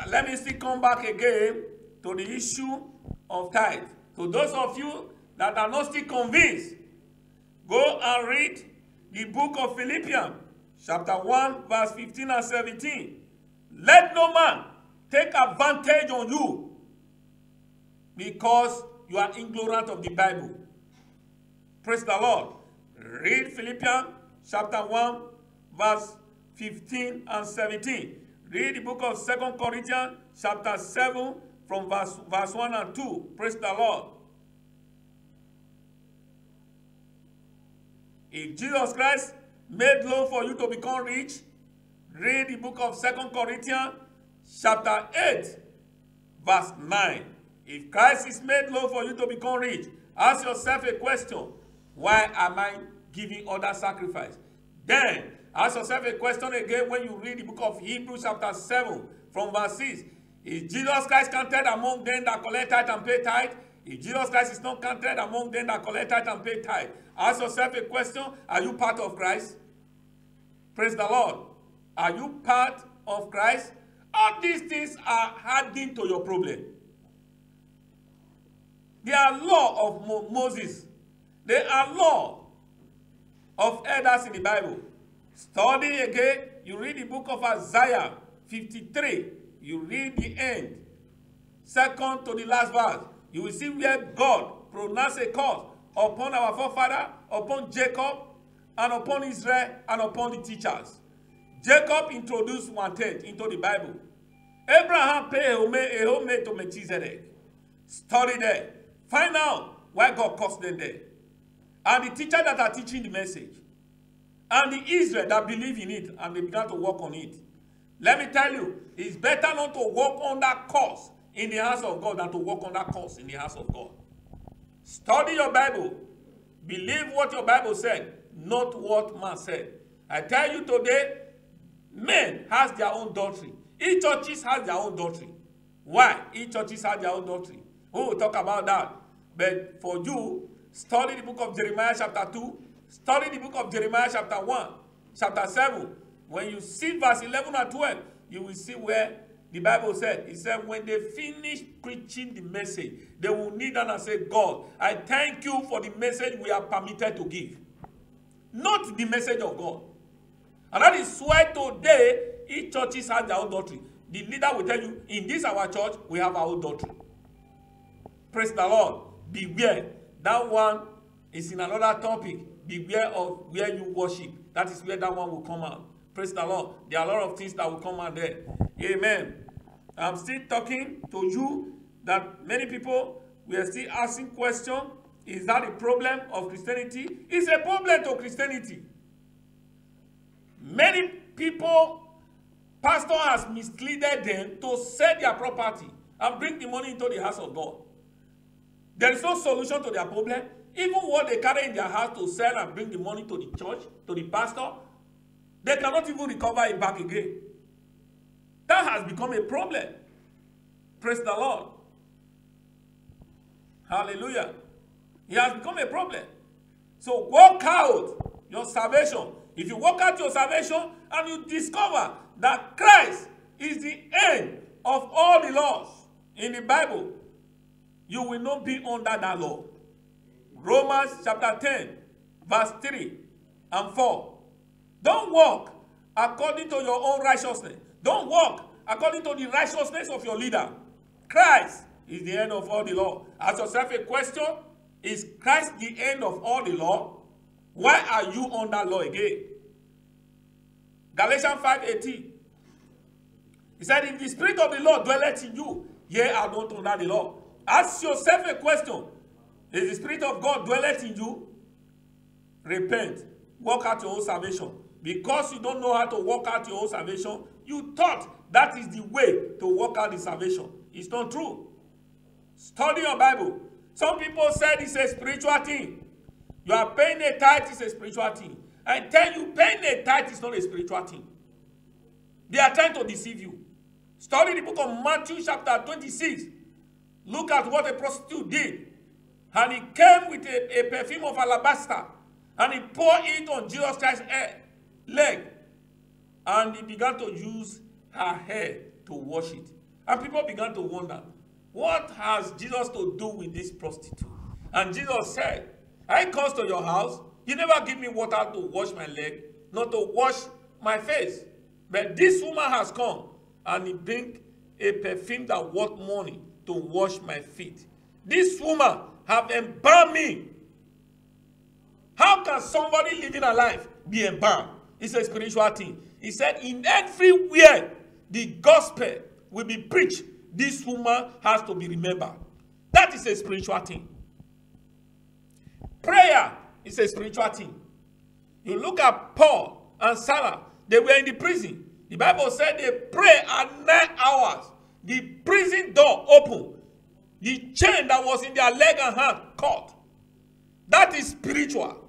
Speaker 1: Let me still come back again to the issue of tithe. To those of you that are not still convinced, go and read the book of Philippians, chapter 1, verse 15 and 17. Let no man take advantage on you because you are ignorant of the Bible. Praise the Lord. Read Philippians chapter 1, verse 15 and 17. Read the book of 2 Corinthians chapter 7 from verse 1 and 2. Praise the Lord. If Jesus Christ made low for you to become rich, read the book of 2 Corinthians chapter 8, verse 9. If Christ is made low for you to become rich, ask yourself a question. Why am I giving other sacrifice? Then, ask yourself a question again when you read the book of Hebrews chapter 7 from verse 6. Is Jesus Christ counted among them that collect tithe and pay tithe? If Jesus Christ is not counted among them that collect tithe and pay tithe, ask yourself a question. Are you part of Christ? Praise the Lord. Are you part of Christ? All these things are adding to your problem. They are law of Moses. They are law of elders in the Bible. Study again. You read the book of Isaiah 53. You read the end. Second to the last verse. You will see where God pronounced a curse upon our forefather, upon Jacob, and upon Israel, and upon the teachers. Jacob introduced 1/10 into the Bible. Abraham paid a homage to Melchizedek. Study there. Find out why God cursed them there. And the teachers that are teaching the message. And the Israel that believe in it and they began to work on it. Let me tell you, it's better not to walk on that course in the house of God than to walk on that course in the house of God. Study your Bible. Believe what your Bible said, not what man said. I tell you today, men has their own doctrine. Each churches has their own doctrine. Why? Each churches has their own doctrine. We will talk about that. But for you, study the book of Jeremiah chapter 2. Study the book of Jeremiah chapter 1, chapter 7. When you see verse 11 and 12, you will see where the Bible said. It said, when they finish preaching the message, they will kneel down and say, God, I thank you for the message we are permitted to give. Not the message of God. And that is why today, each church has their own doctrine. The leader will tell you, in this our church, we have our own doctrine. Praise the Lord. Beware. That one is in another topic. Beware of where you worship. That is where that one will come out. Praise the Lord. There are a lot of things that will come out there. Amen. I'm still talking to you that many people were still asking questions. Is that a problem of Christianity? It's a problem to Christianity. Many people, pastor has misled them to sell their property and bring the money into the house of God. There is no solution to their problem. Even what they carry in their house to sell and bring the money to the church, to the pastor, they cannot even recover it back again. That has become a problem. Praise the Lord. Hallelujah. It has become a problem. So work out your salvation. If you work out your salvation and you discover that Christ is the end of all the laws in the Bible, you will not be under that law. Romans chapter 10, verse 3 and 4. Don't walk according to your own righteousness. Don't walk according to the righteousness of your leader. Christ is the end of all the law. Ask yourself a question. Is Christ the end of all the law? Why are you under law again? Galatians 5:18. He said, if the Spirit of the Lord dwelleth in you, ye are not under the law. Ask yourself a question. Is the Spirit of God dwelleth in you? repent, work out your own salvation. Because you don't know how to work out your own salvation, you thought that is the way to work out the salvation. It's not true. Study your Bible. Some people said it's a spiritual thing. You are paying a tithe, it's a spiritual thing. I tell you, paying a tithe is not a spiritual thing. They are trying to deceive you. Study the book of Matthew chapter 26. Look at what a prostitute did. And he came with a perfume of alabaster. And he poured it on Jesus Christ's leg. And he began to use her hair to wash it. And people began to wonder, what has Jesus to do with this prostitute? And Jesus said, I come to your house. You never give me water to wash my leg, not to wash my face. But this woman has come, and he bring a perfume that worth money to wash my feet. This woman have embalmed me. How can somebody living a life be embalmed? It's a spiritual thing. He said, in everywhere the gospel will be preached, this woman has to be remembered. That is a spiritual thing. Prayer is a spiritual thing. You look at Paul and Sarah, they were in the prison. The Bible said they prayed at 9 hours. The prison door opened. The chain that was in their leg and hand cut. That is spiritual.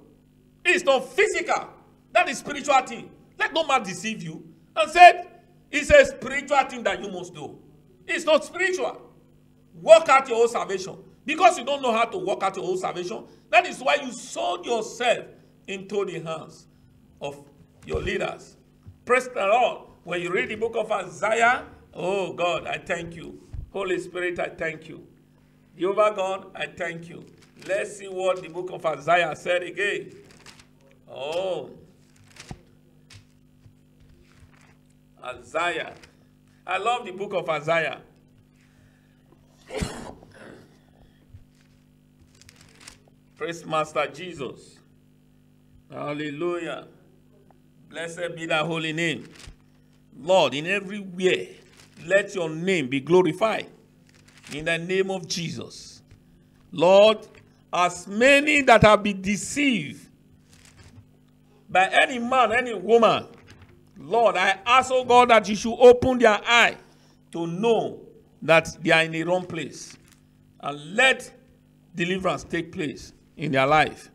Speaker 1: It's not physical. That is spiritual thing. Let no man deceive you and said it's a spiritual thing that you must do. It's not spiritual. Work out your own salvation. Because you don't know how to work out your own salvation, that is why you sold yourself into the hands of your leaders. Praise the Lord. When you read the book of Isaiah, oh God, I thank you. Holy Spirit, I thank you. Jehovah God, I thank you. Let's see what the book of Isaiah said again. Oh. Isaiah. I love the book of Isaiah. Praise Master Jesus. Hallelujah. Blessed be thy holy name. Lord, in everywhere, let your name be glorified. In the name of Jesus. Lord, as many that have been deceived by any man, any woman, Lord, I ask, oh God, that you should open their eye to know that they are in the wrong place. And let deliverance take place in their life.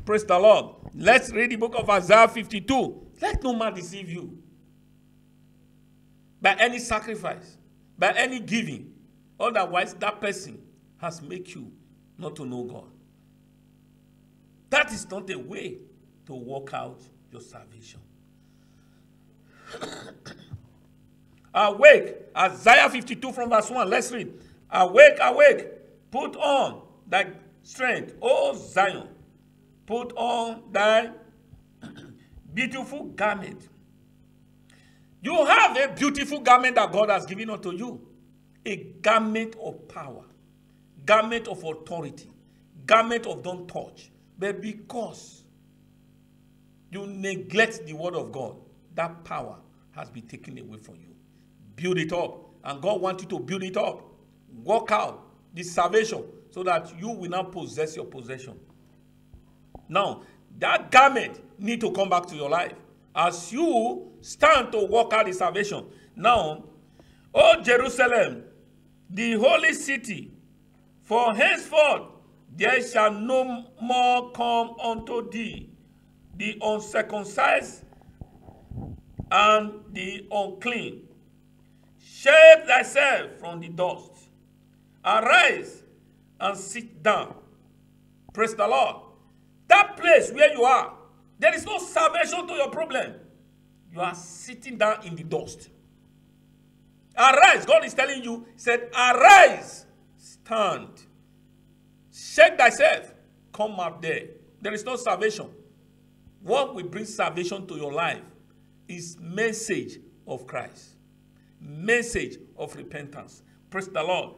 Speaker 1: Praise the Lord. Let's read the book of Isaiah 52. Let no man deceive you by any sacrifice, by any giving. Otherwise, that person has made you not to know God. That is not a way to work out your salvation. Awake, Isaiah 52 from verse 1. Let's read. Awake, awake, put on thy strength, O Zion. Put on thy beautiful garment. You have a beautiful garment that God has given unto you. A garment of power, garment of authority, garment of don't touch. But because you neglect the word of God, that power has been taken away from you. Build it up. And God wants you to build it up. Work out the salvation so that you will not possess your possession. Now, that garment need to come back to your life as you stand to work out the salvation. Now, O Jerusalem, the holy city, for henceforth there shall no more come unto thee the uncircumcised and the unclean. Shake thyself from the dust. Arise and sit down. Praise the Lord. That place where you are, there is no salvation to your problem. You are sitting down in the dust. Arise. God is telling you, he said, arise, stand. Shake thyself. Come up there. There is no salvation. What will bring salvation to your life is message of Christ. Message of repentance. Praise the Lord.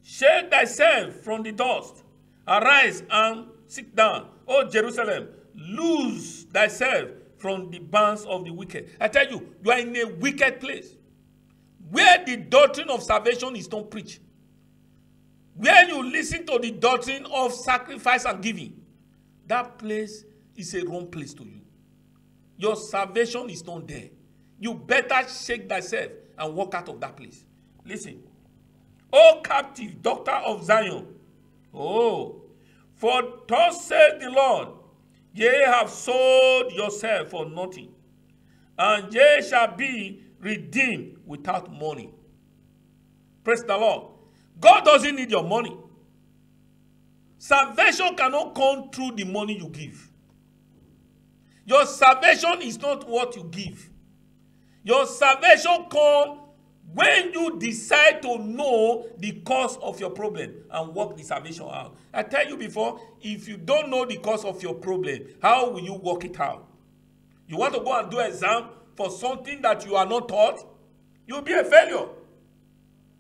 Speaker 1: Shake thyself from the dust. Arise and sit down. O Jerusalem, loose thyself from the bands of the wicked. I tell you, you are in a wicked place. Where the doctrine of salvation is not preached. Where you listen to the doctrine of sacrifice and giving. that place is a wrong place to you. Your salvation is not there. You better shake thyself and walk out of that place. Listen. O captive, daughter of Zion. Oh, for thus saith the Lord, ye have sold yourself for nothing, and ye shall be redeemed without money. Praise the Lord. God doesn't need your money. Salvation cannot come through the money you give. Your salvation is not what you give. Your salvation comes when you decide to know the cause of your problem and work the salvation out. I tell you before, if you don't know the cause of your problem, how will you work it out? You want to go and do an exam for something that you are not taught? You'll be a failure.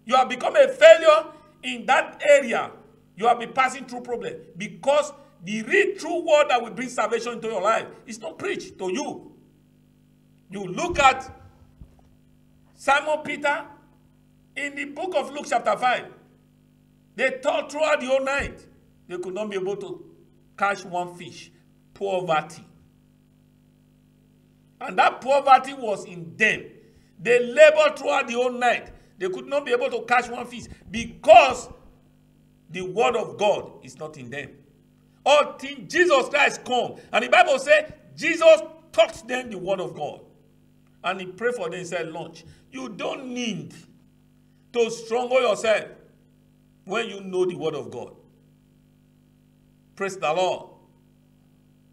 Speaker 1: You have become a failure in that area. You have been passing through problem because the real true word that will bring salvation into your life is not preached to you. You look at Simon Peter in the book of Luke chapter 5. They thought throughout the whole night they could not be able to catch one fish. Poverty. And that poverty was in them. They labored throughout the whole night. They could not be able to catch one fish because the word of God is not in them. Until Jesus Christ come. And the Bible says Jesus taught them the word of God. And he prayed for them and said, launch. You don't need to struggle yourself when you know the word of God. Praise the Lord.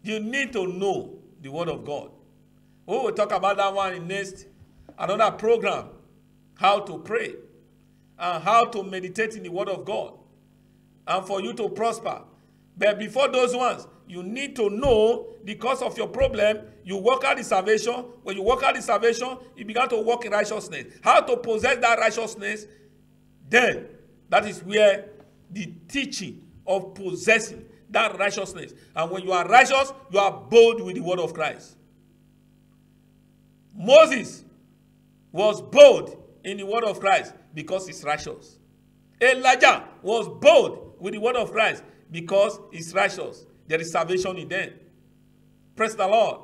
Speaker 1: You need to know the word of God. We will talk about that one in another program. How to pray and how to meditate in the word of God and for you to prosper. But before those ones, you need to know the cause of your problem. You work out the salvation. When you work out the salvation, you begin to walk in righteousness. How to possess that righteousness, then that is where the teaching of possessing that righteousness. And when you are righteous, you are bold with the word of Christ. Moses was bold in the word of Christ because he's righteous. Elijah was bold with the word of Christ because he's righteous. There is salvation in them. Praise the Lord.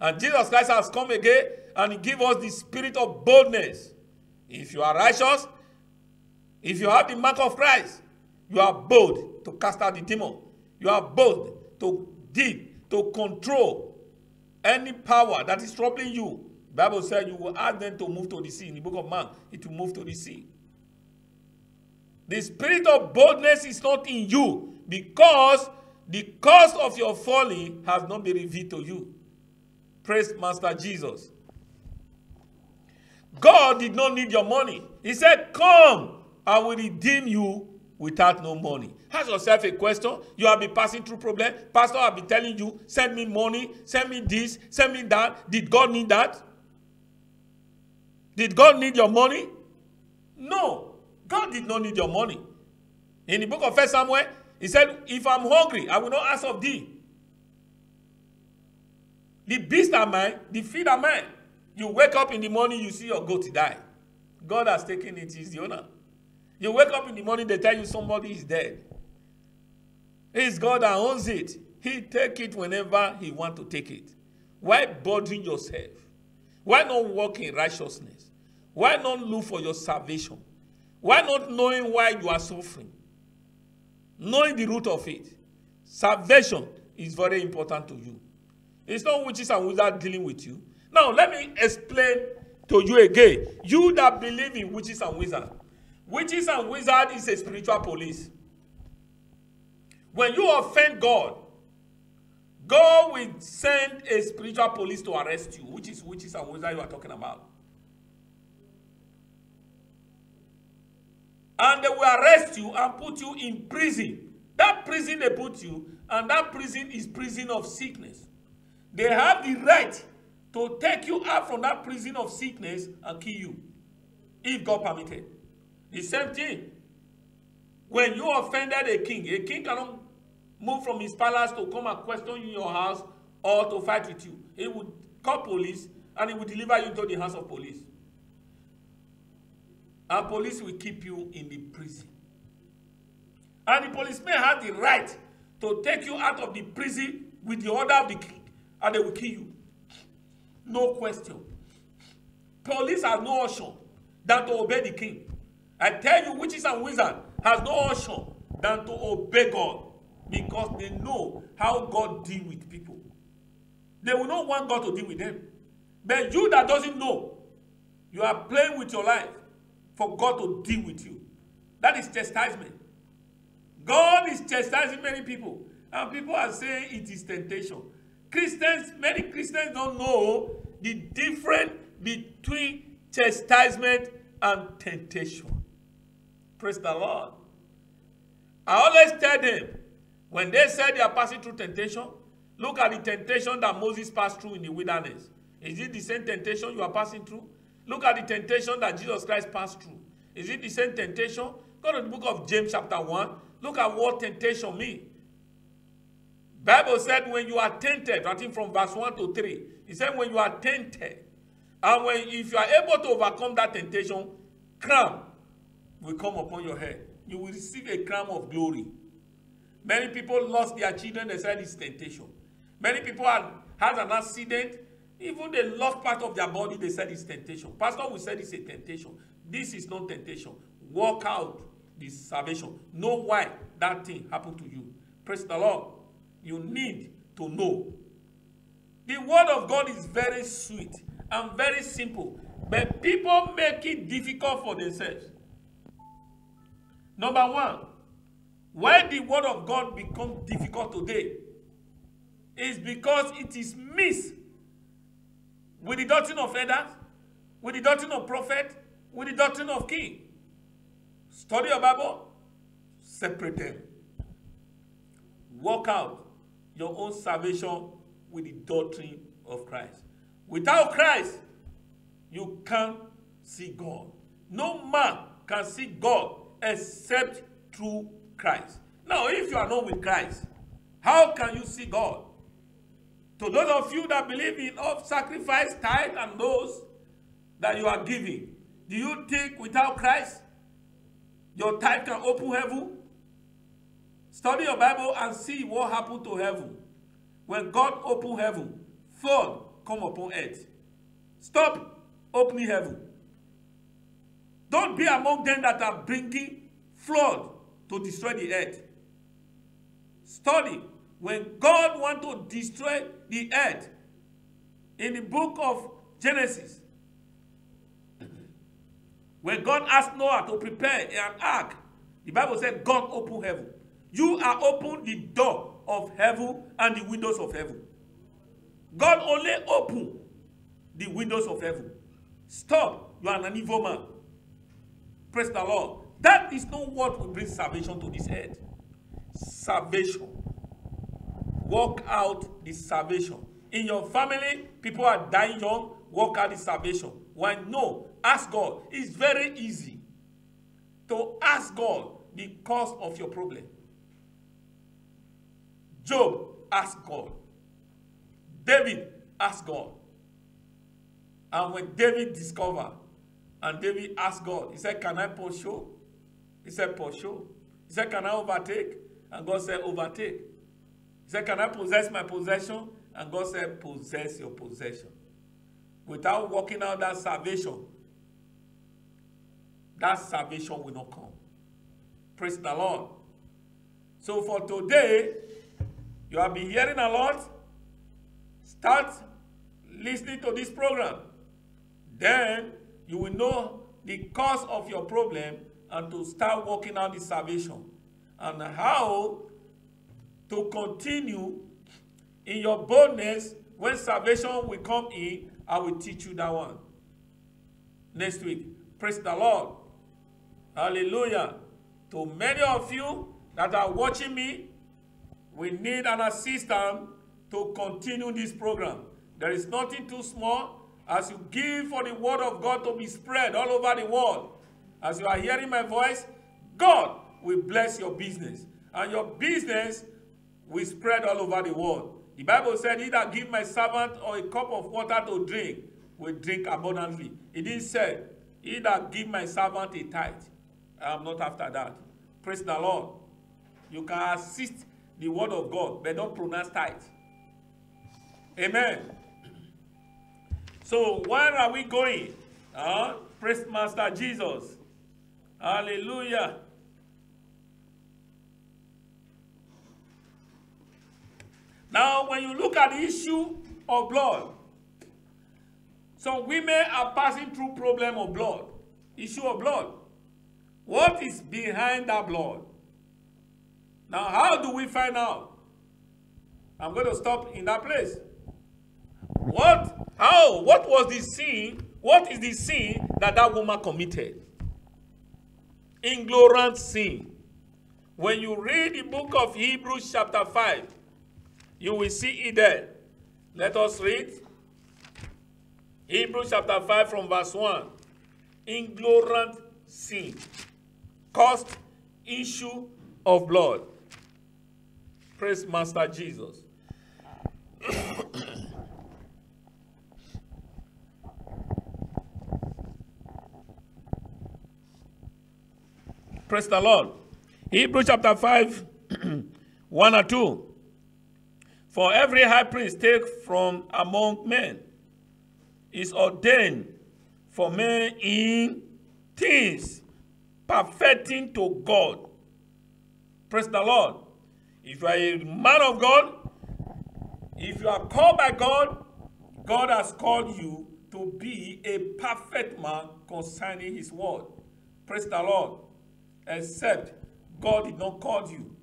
Speaker 1: And Jesus Christ has come again and he gives us the spirit of boldness. If you are righteous, if you have the mark of Christ, you are bold to cast out the demon. You are bold to deal, to control any power that is troubling you. The Bible says you will ask them to move to the sea. In the book of Mark, it will move to the sea. The spirit of boldness is not in you because the cause of your falling has not been revealed to you. Praise Master Jesus. God did not need your money. He said, come, I will redeem you without no money. Ask yourself a question. You have been passing through problem. Pastor have been telling you, send me money, send me this, send me that. Did God need that? Did God need your money? No. God did not need your money. In the book of 1 Samuel, he said, if I'm hungry, I will not ask of thee. The beasts are mine, the feed are mine. You wake up in the morning, you see your goat die. God has taken it, he's the owner. You wake up in the morning, they tell you somebody is dead. It's God that owns it. He take it whenever he wants to take it. Why bothering yourself? Why not walk in righteousness? Why not look for your salvation? Why not knowing why you are suffering? Knowing the root of it. Salvation is very important to you. It's not witches and wizards dealing with you. Now, let me explain to you again. You that believe in witches and wizards. Witches and wizards is a spiritual police. When you offend God, God will send a spiritual police to arrest you, which is witches and wizards you are talking about. And they will arrest you and put you in prison. That prison they put you, and that prison is prison of sickness. They have the right to take you out from that prison of sickness and kill you, if God permitted. The same thing. When you offended a king cannot move from his palace to come and question you in your house or to fight with you. He would call police and he would deliver you into the hands of police. And police will keep you in the prison. And the policeman has the right to take you out of the prison with the order of the king, and they will kill you. No question. Police has no option than to obey the king. I tell you, witches and wizards has no option than to obey God, because they know how God deals with people. They will not want God to deal with them. But you that doesn't know, you are playing with your life for God to deal with you. That is chastisement. God is chastising many people, and people are saying it is temptation. Many Christians don't know the difference between chastisement and temptation. Praise the Lord. I always tell them, when they say they are passing through temptation, look at the temptation that Moses passed through in the wilderness. Is it the same temptation you are passing through? Look at the temptation that Jesus Christ passed through. Is it the same temptation? Go to the book of James chapter 1. Look at what temptation means. Bible said when you are tempted, I think from verse 1 to 3, it said when you are tempted, and if you are able to overcome that temptation, crown will come upon your head. You will receive a crown of glory. Many people lost their children, they said it's temptation. Many people had an accident, even they lost part of their body, they said it's temptation. Pastor will say it's a temptation. This is not temptation. Walk out this salvation. Know why that thing happened to you. Praise the Lord. You need to know. The word of God is very sweet and very simple, but people make it difficult for themselves. Number one, why the word of God becomes difficult today is because it is mixed with the doctrine of elders, with the doctrine of prophet, with the doctrine of king. Study your Bible, separate them. Work out your own salvation with the doctrine of Christ. Without Christ, you can't see God. No man can see God except through Christ. Now, if you are not with Christ, how can you see God? To those of you that believe in sacrifice, tithe, and those that you are giving, do you think without Christ, your tithe can open heaven? Study your Bible and see what happened to heaven. When God opened heaven, flood come upon earth. Stop opening heaven. Don't be among them that are bringing flood to destroy the earth. Study. When God wants to destroy the earth, in the book of Genesis, when God asked Noah to prepare an ark, the Bible said God opened heaven. You are open the door of heaven and the windows of heaven. God only opened the windows of heaven. Stop. You are an evil man. Praise the Lord. That is not what will bring salvation to this earth. Salvation. Work out the salvation. In your family, people are dying young. Work out the salvation. Why? No. Ask God. It's very easy to ask God the cause of your problem. Job asked God. David asked God. And when David discovered, and David asked God, he said, can I pursue? He said, pursue. He said, can I overtake? And God said, overtake. He said, can I possess my possession? And God said, possess your possession. Without working out that salvation will not come. Praise the Lord. So for today, you have been hearing a lot. Start listening to this program. Then you will know the cause of your problem and to start working out the salvation. And how to continue in your boldness when salvation will come in. I will teach you that one next week. Praise the Lord. Hallelujah. To many of you that are watching me, we need an assistant to continue this program. There is nothing too small. As you give for the word of God to be spread all over the world, as you are hearing my voice, God will bless your business. And your business will spread all over the world. The Bible said, he that give my servant or a cup of water to drink will drink abundantly. It didn't say, he that give my servant a tithe. I am not after that. Praise the Lord. You can assist the word of God, but don't pronounce tithe. Amen. So where are we going? Praise Master Jesus. Hallelujah. Now, when you look at the issue of blood, some women are passing through problem of blood, issue of blood. What is behind that blood? Now, how do we find out? I'm going to stop in that place. What was the sin? What is the sin that woman committed? Ignorant sin. When you read the book of Hebrews chapter 5, you will see it there. Let us read. Hebrews chapter 5 from verse 1. Ignorant sin caused issue of blood. Praise Master Jesus. Praise the Lord. Hebrews chapter 5, 1 and 2. For every high priest take from among men is ordained for men in things perfecting to God. Praise the Lord. If you are a man of God, if you are called by God, God has called you to be a perfect man concerning his word. Praise the Lord. Except God did not call you.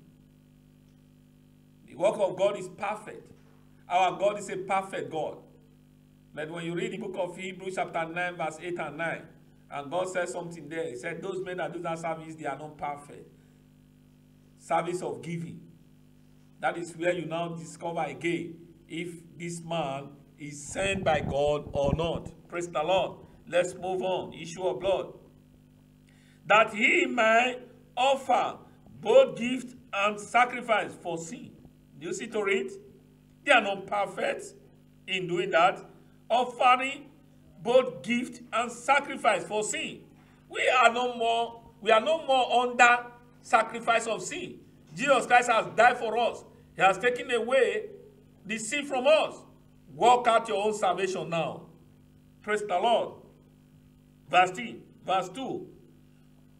Speaker 1: The work of God is perfect. Our God is a perfect God. But when you read the book of Hebrews chapter 9 verse 8 and 9, and God said something there. He said, those men that do that service, they are not perfect. Service of giving. That is where you now discover again if this man is sent by God or not. Praise the Lord. Let's move on. Issue of blood. That he might offer both gift and sacrifice for sin. Do you see to read? They are not perfect in doing that. Offering both gift and sacrifice for sin. We are no more under sacrifice of sin. Jesus Christ has died for us. He has taken away the sin from us. Work out your own salvation now. Praise the Lord. Verse 2.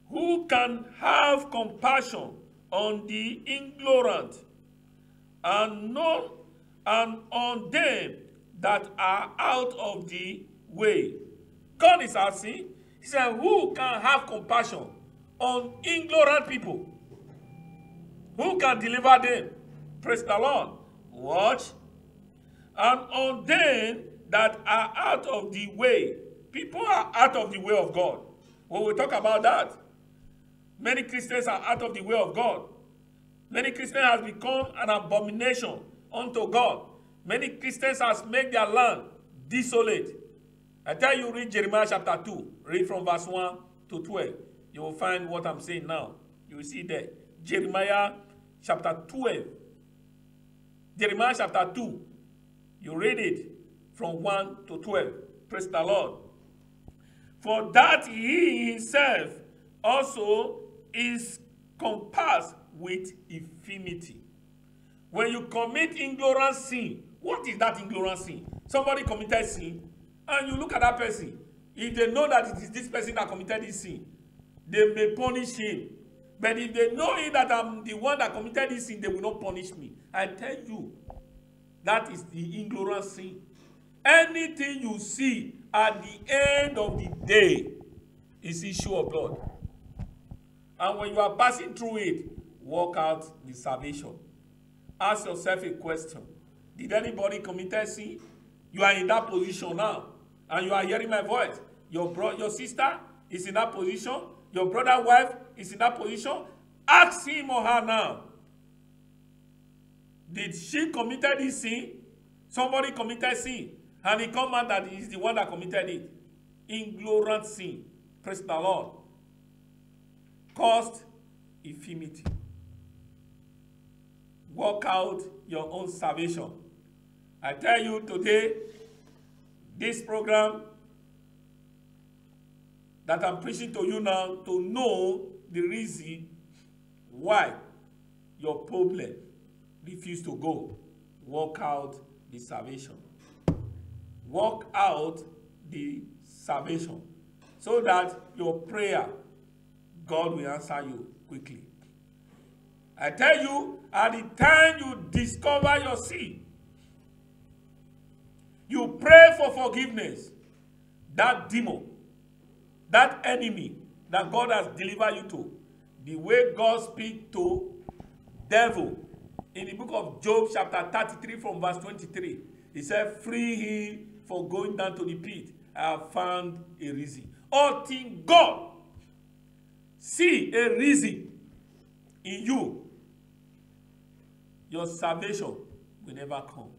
Speaker 1: Who can have compassion on the ignorant and on them that are out of the way? God is asking, he said, who can have compassion on ignorant people? Who can deliver them? Praise the Lord. Watch. And on them that are out of the way. People are out of the way of God. When we talk about that, many Christians are out of the way of God. Many Christians have become an abomination unto God. Many Christians have made their land desolate. I tell you, read Jeremiah chapter 2. Read from verse 1 to 12. You will find what I'm saying now. You will see there. Jeremiah chapter 12. Jeremiah chapter 2. You read it from 1 to 12. Praise the Lord. For that he himself also is compassed with infirmity. When you commit ignorant sin, what is that ignorant sin? Somebody committed sin, and you look at that person. If they know that it is this person that committed this sin, they may punish him. But if they know that I'm the one that committed this sin, they will not punish me. I tell you, that is the ignorant sin. Anything you see at the end of the day is issue of blood. And when you are passing through it, work out the salvation. Ask yourself a question. Did anybody commit sin? You are in that position now, and you are hearing my voice. Your sister is in that position. Your brother, wife is in that position. Ask him or her now. Did she commit this sin? Somebody committed sin, and he come out that he is the one that committed it. Ignorant sin. Praise the Lord. Caused infirmity. Work out your own salvation. I tell you today, this program that I'm preaching to you now, to know the reason why your problem refuse to go, work out the salvation. Work out the salvation so that your prayer, God will answer you quickly. I tell you, at the time you discover your sin, you pray for forgiveness, that demon, that enemy that God has delivered you to, the way God speaks to devil in the book of Job chapter 33 from verse 23, he said, free him for going down to the pit. I have found a reason. Until God see a reason in you, your salvation will never come.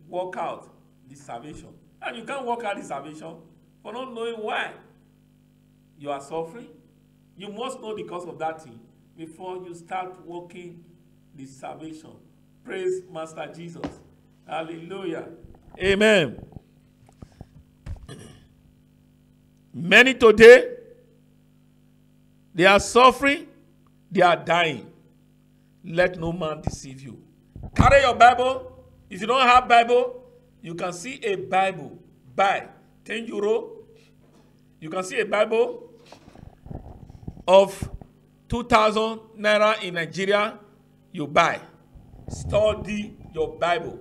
Speaker 1: Work out the salvation. And you can't work out the salvation for not knowing why you are suffering. You must know the cause of that thing before you start working the salvation. Praise Master Jesus. Hallelujah. Amen. Many today, they are suffering, they are dying. Let no man deceive you. Carry your Bible. If you don't have Bible, you can see a Bible. Buy 10 euro. You can see a Bible of 2,000 naira in Nigeria. You buy. Study your Bible.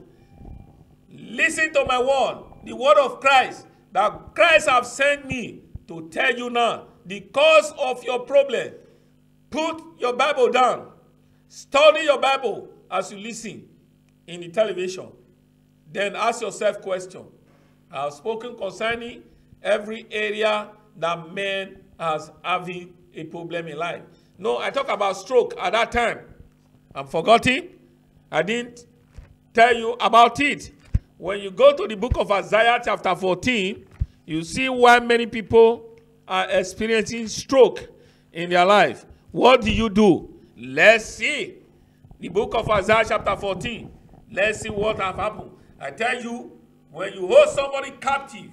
Speaker 1: Listen to my word, the word of Christ, that Christ have sent me to tell you now the cause of your problem. Put your Bible down. Study your Bible as you listen in the television. Then ask yourself question. I have spoken concerning every area that man has having a problem in life. No, I talk about stroke at that time. I'm forgetting. I didn't tell you about it. When you go to the book of Isaiah chapter 14, you see why many people are experiencing stroke in their life. What do you do? Let's see. The book of Isaiah chapter 14. Let's see what have happened. I tell you, when you hold somebody captive,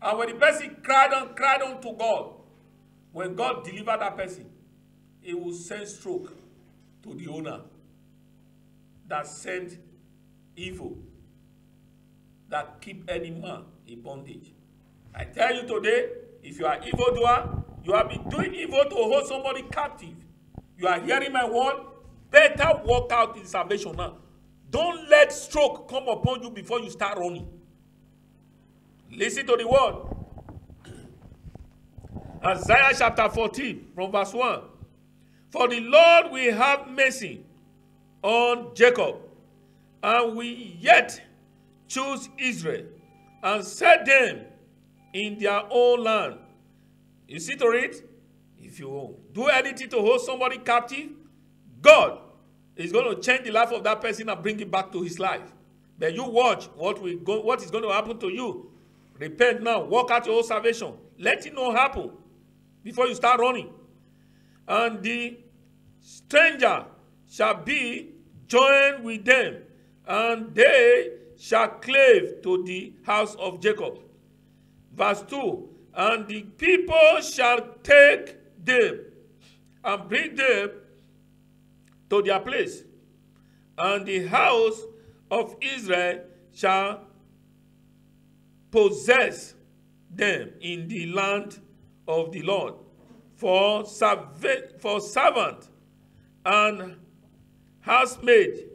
Speaker 1: and when the person cried on to God, when God delivered that person, he will send stroke to the owner that sent evil, that keep any man in bondage. I tell you today, if you are evildoer, you have been doing evil to hold somebody captive. You are hearing my word, better work out in salvation now. Don't let stroke come upon you before you start running. Listen to the word. Isaiah chapter 14 from verse 1. For the Lord will have mercy on Jacob, and we yet choose Israel, and set them in their own land. You see to it? If you do anything to hold somebody captive, God is going to change the life of that person and bring it back to his life. But you watch what is going to happen to you. Repent now. Work out your own salvation. Let it not happen before you start running. And the stranger shall be joined with them, and they shall cleave to the house of Jacob. Verse 2, and the people shall take them and bring them to their place, and the house of Israel shall possess them in the land of the Lord for servant and handmaid,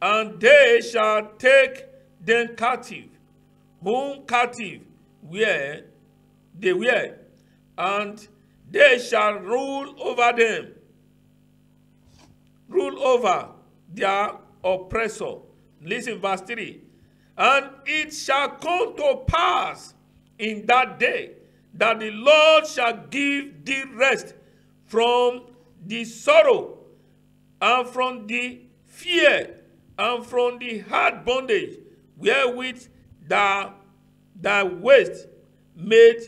Speaker 1: and they shall take them captive, whom captive were they were, and they shall rule over them, rule over their oppressor. Listen, verse 3. And it shall come to pass in that day that the Lord shall give thee rest from the sorrow, and from the fear, and from the hard bondage wherewith thou wast made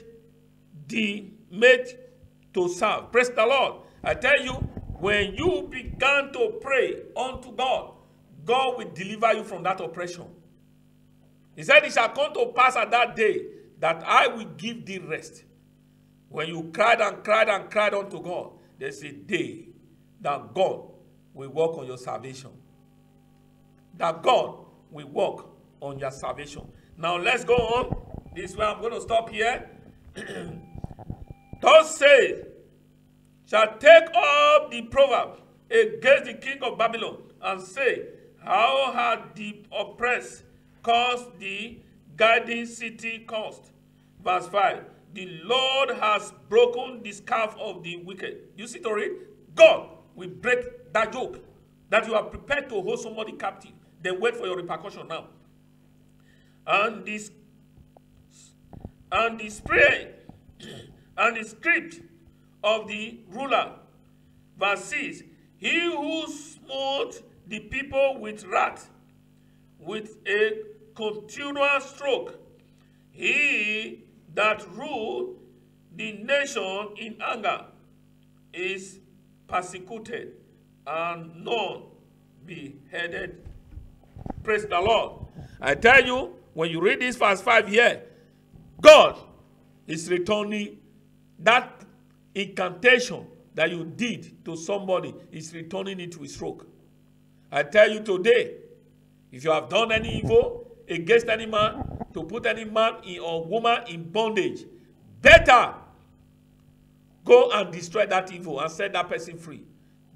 Speaker 1: to serve. Praise the Lord. I tell you, when you began to pray unto God, God will deliver you from that oppression. He said, it shall come to pass at that day that I will give thee rest. When you cried and cried and cried unto God, there's a day that God will work on your salvation. That God will work on your salvation. Now let's go on. This is where I'm going to stop here. Thus says, shall take up the proverb against the king of Babylon, and say, how had the oppressed caused the guiding city cost? Verse 5, the Lord has broken the scarf of the wicked. You see to read? God will break that yoke that you are prepared to hold somebody captive. Then wait for your repercussion now. And this and the spray and the script of the ruler. Verse 6, he who smote the people with wrath, with a continual stroke, he that ruled the nation in anger, is persecuted, and none beheaded. Praise the Lord. I tell you, when you read this verse 5 here, God is returning that incantation that you did to somebody, is returning it with stroke. I tell you today, if you have done any evil against any man, to put any man or woman in bondage, better go and destroy that evil and set that person free.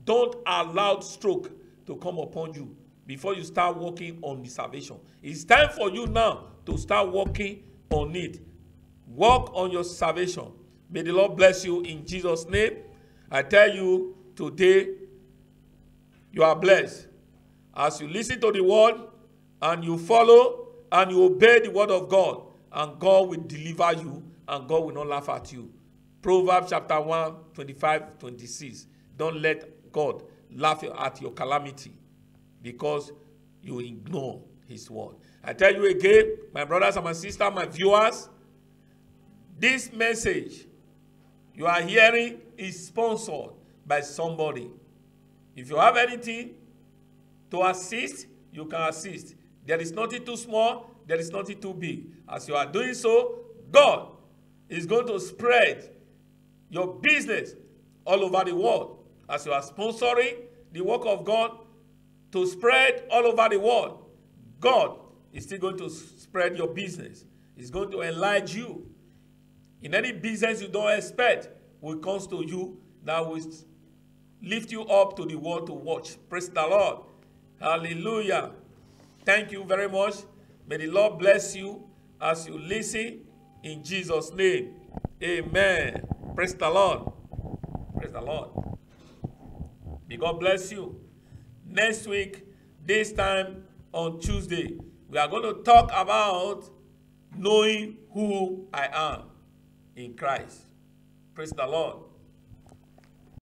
Speaker 1: Don't allow stroke to come upon you before you start working on the salvation. It's time for you now to start working on it. Work on your salvation. May the Lord bless you in Jesus' name. I tell you today, you are blessed. As you listen to the word and you follow and you obey the word of God, and God will deliver you and God will not laugh at you. Proverbs chapter 1, 25, 26. Don't let God laugh at your calamity because you ignore his word. I tell you again, my brothers and my sisters, my viewers, this message you are hearing is sponsored by somebody. If you have anything to assist, you can assist. There is nothing too small, there is nothing too big. As you are doing so, God is going to spread your business all over the world. As you are sponsoring the work of God to spread all over the world, God is still going to spread your business. He's going to enlarge you. In any business you don't expect will come to you that will lift you up to the world to watch. Praise the Lord. Hallelujah. Thank you very much. May the Lord bless you as you listen in Jesus' name. Amen. Praise the Lord. Praise the Lord. May God bless you. Next week, this time on Tuesday, we are going to talk about knowing who I am in Christ. Praise the Lord.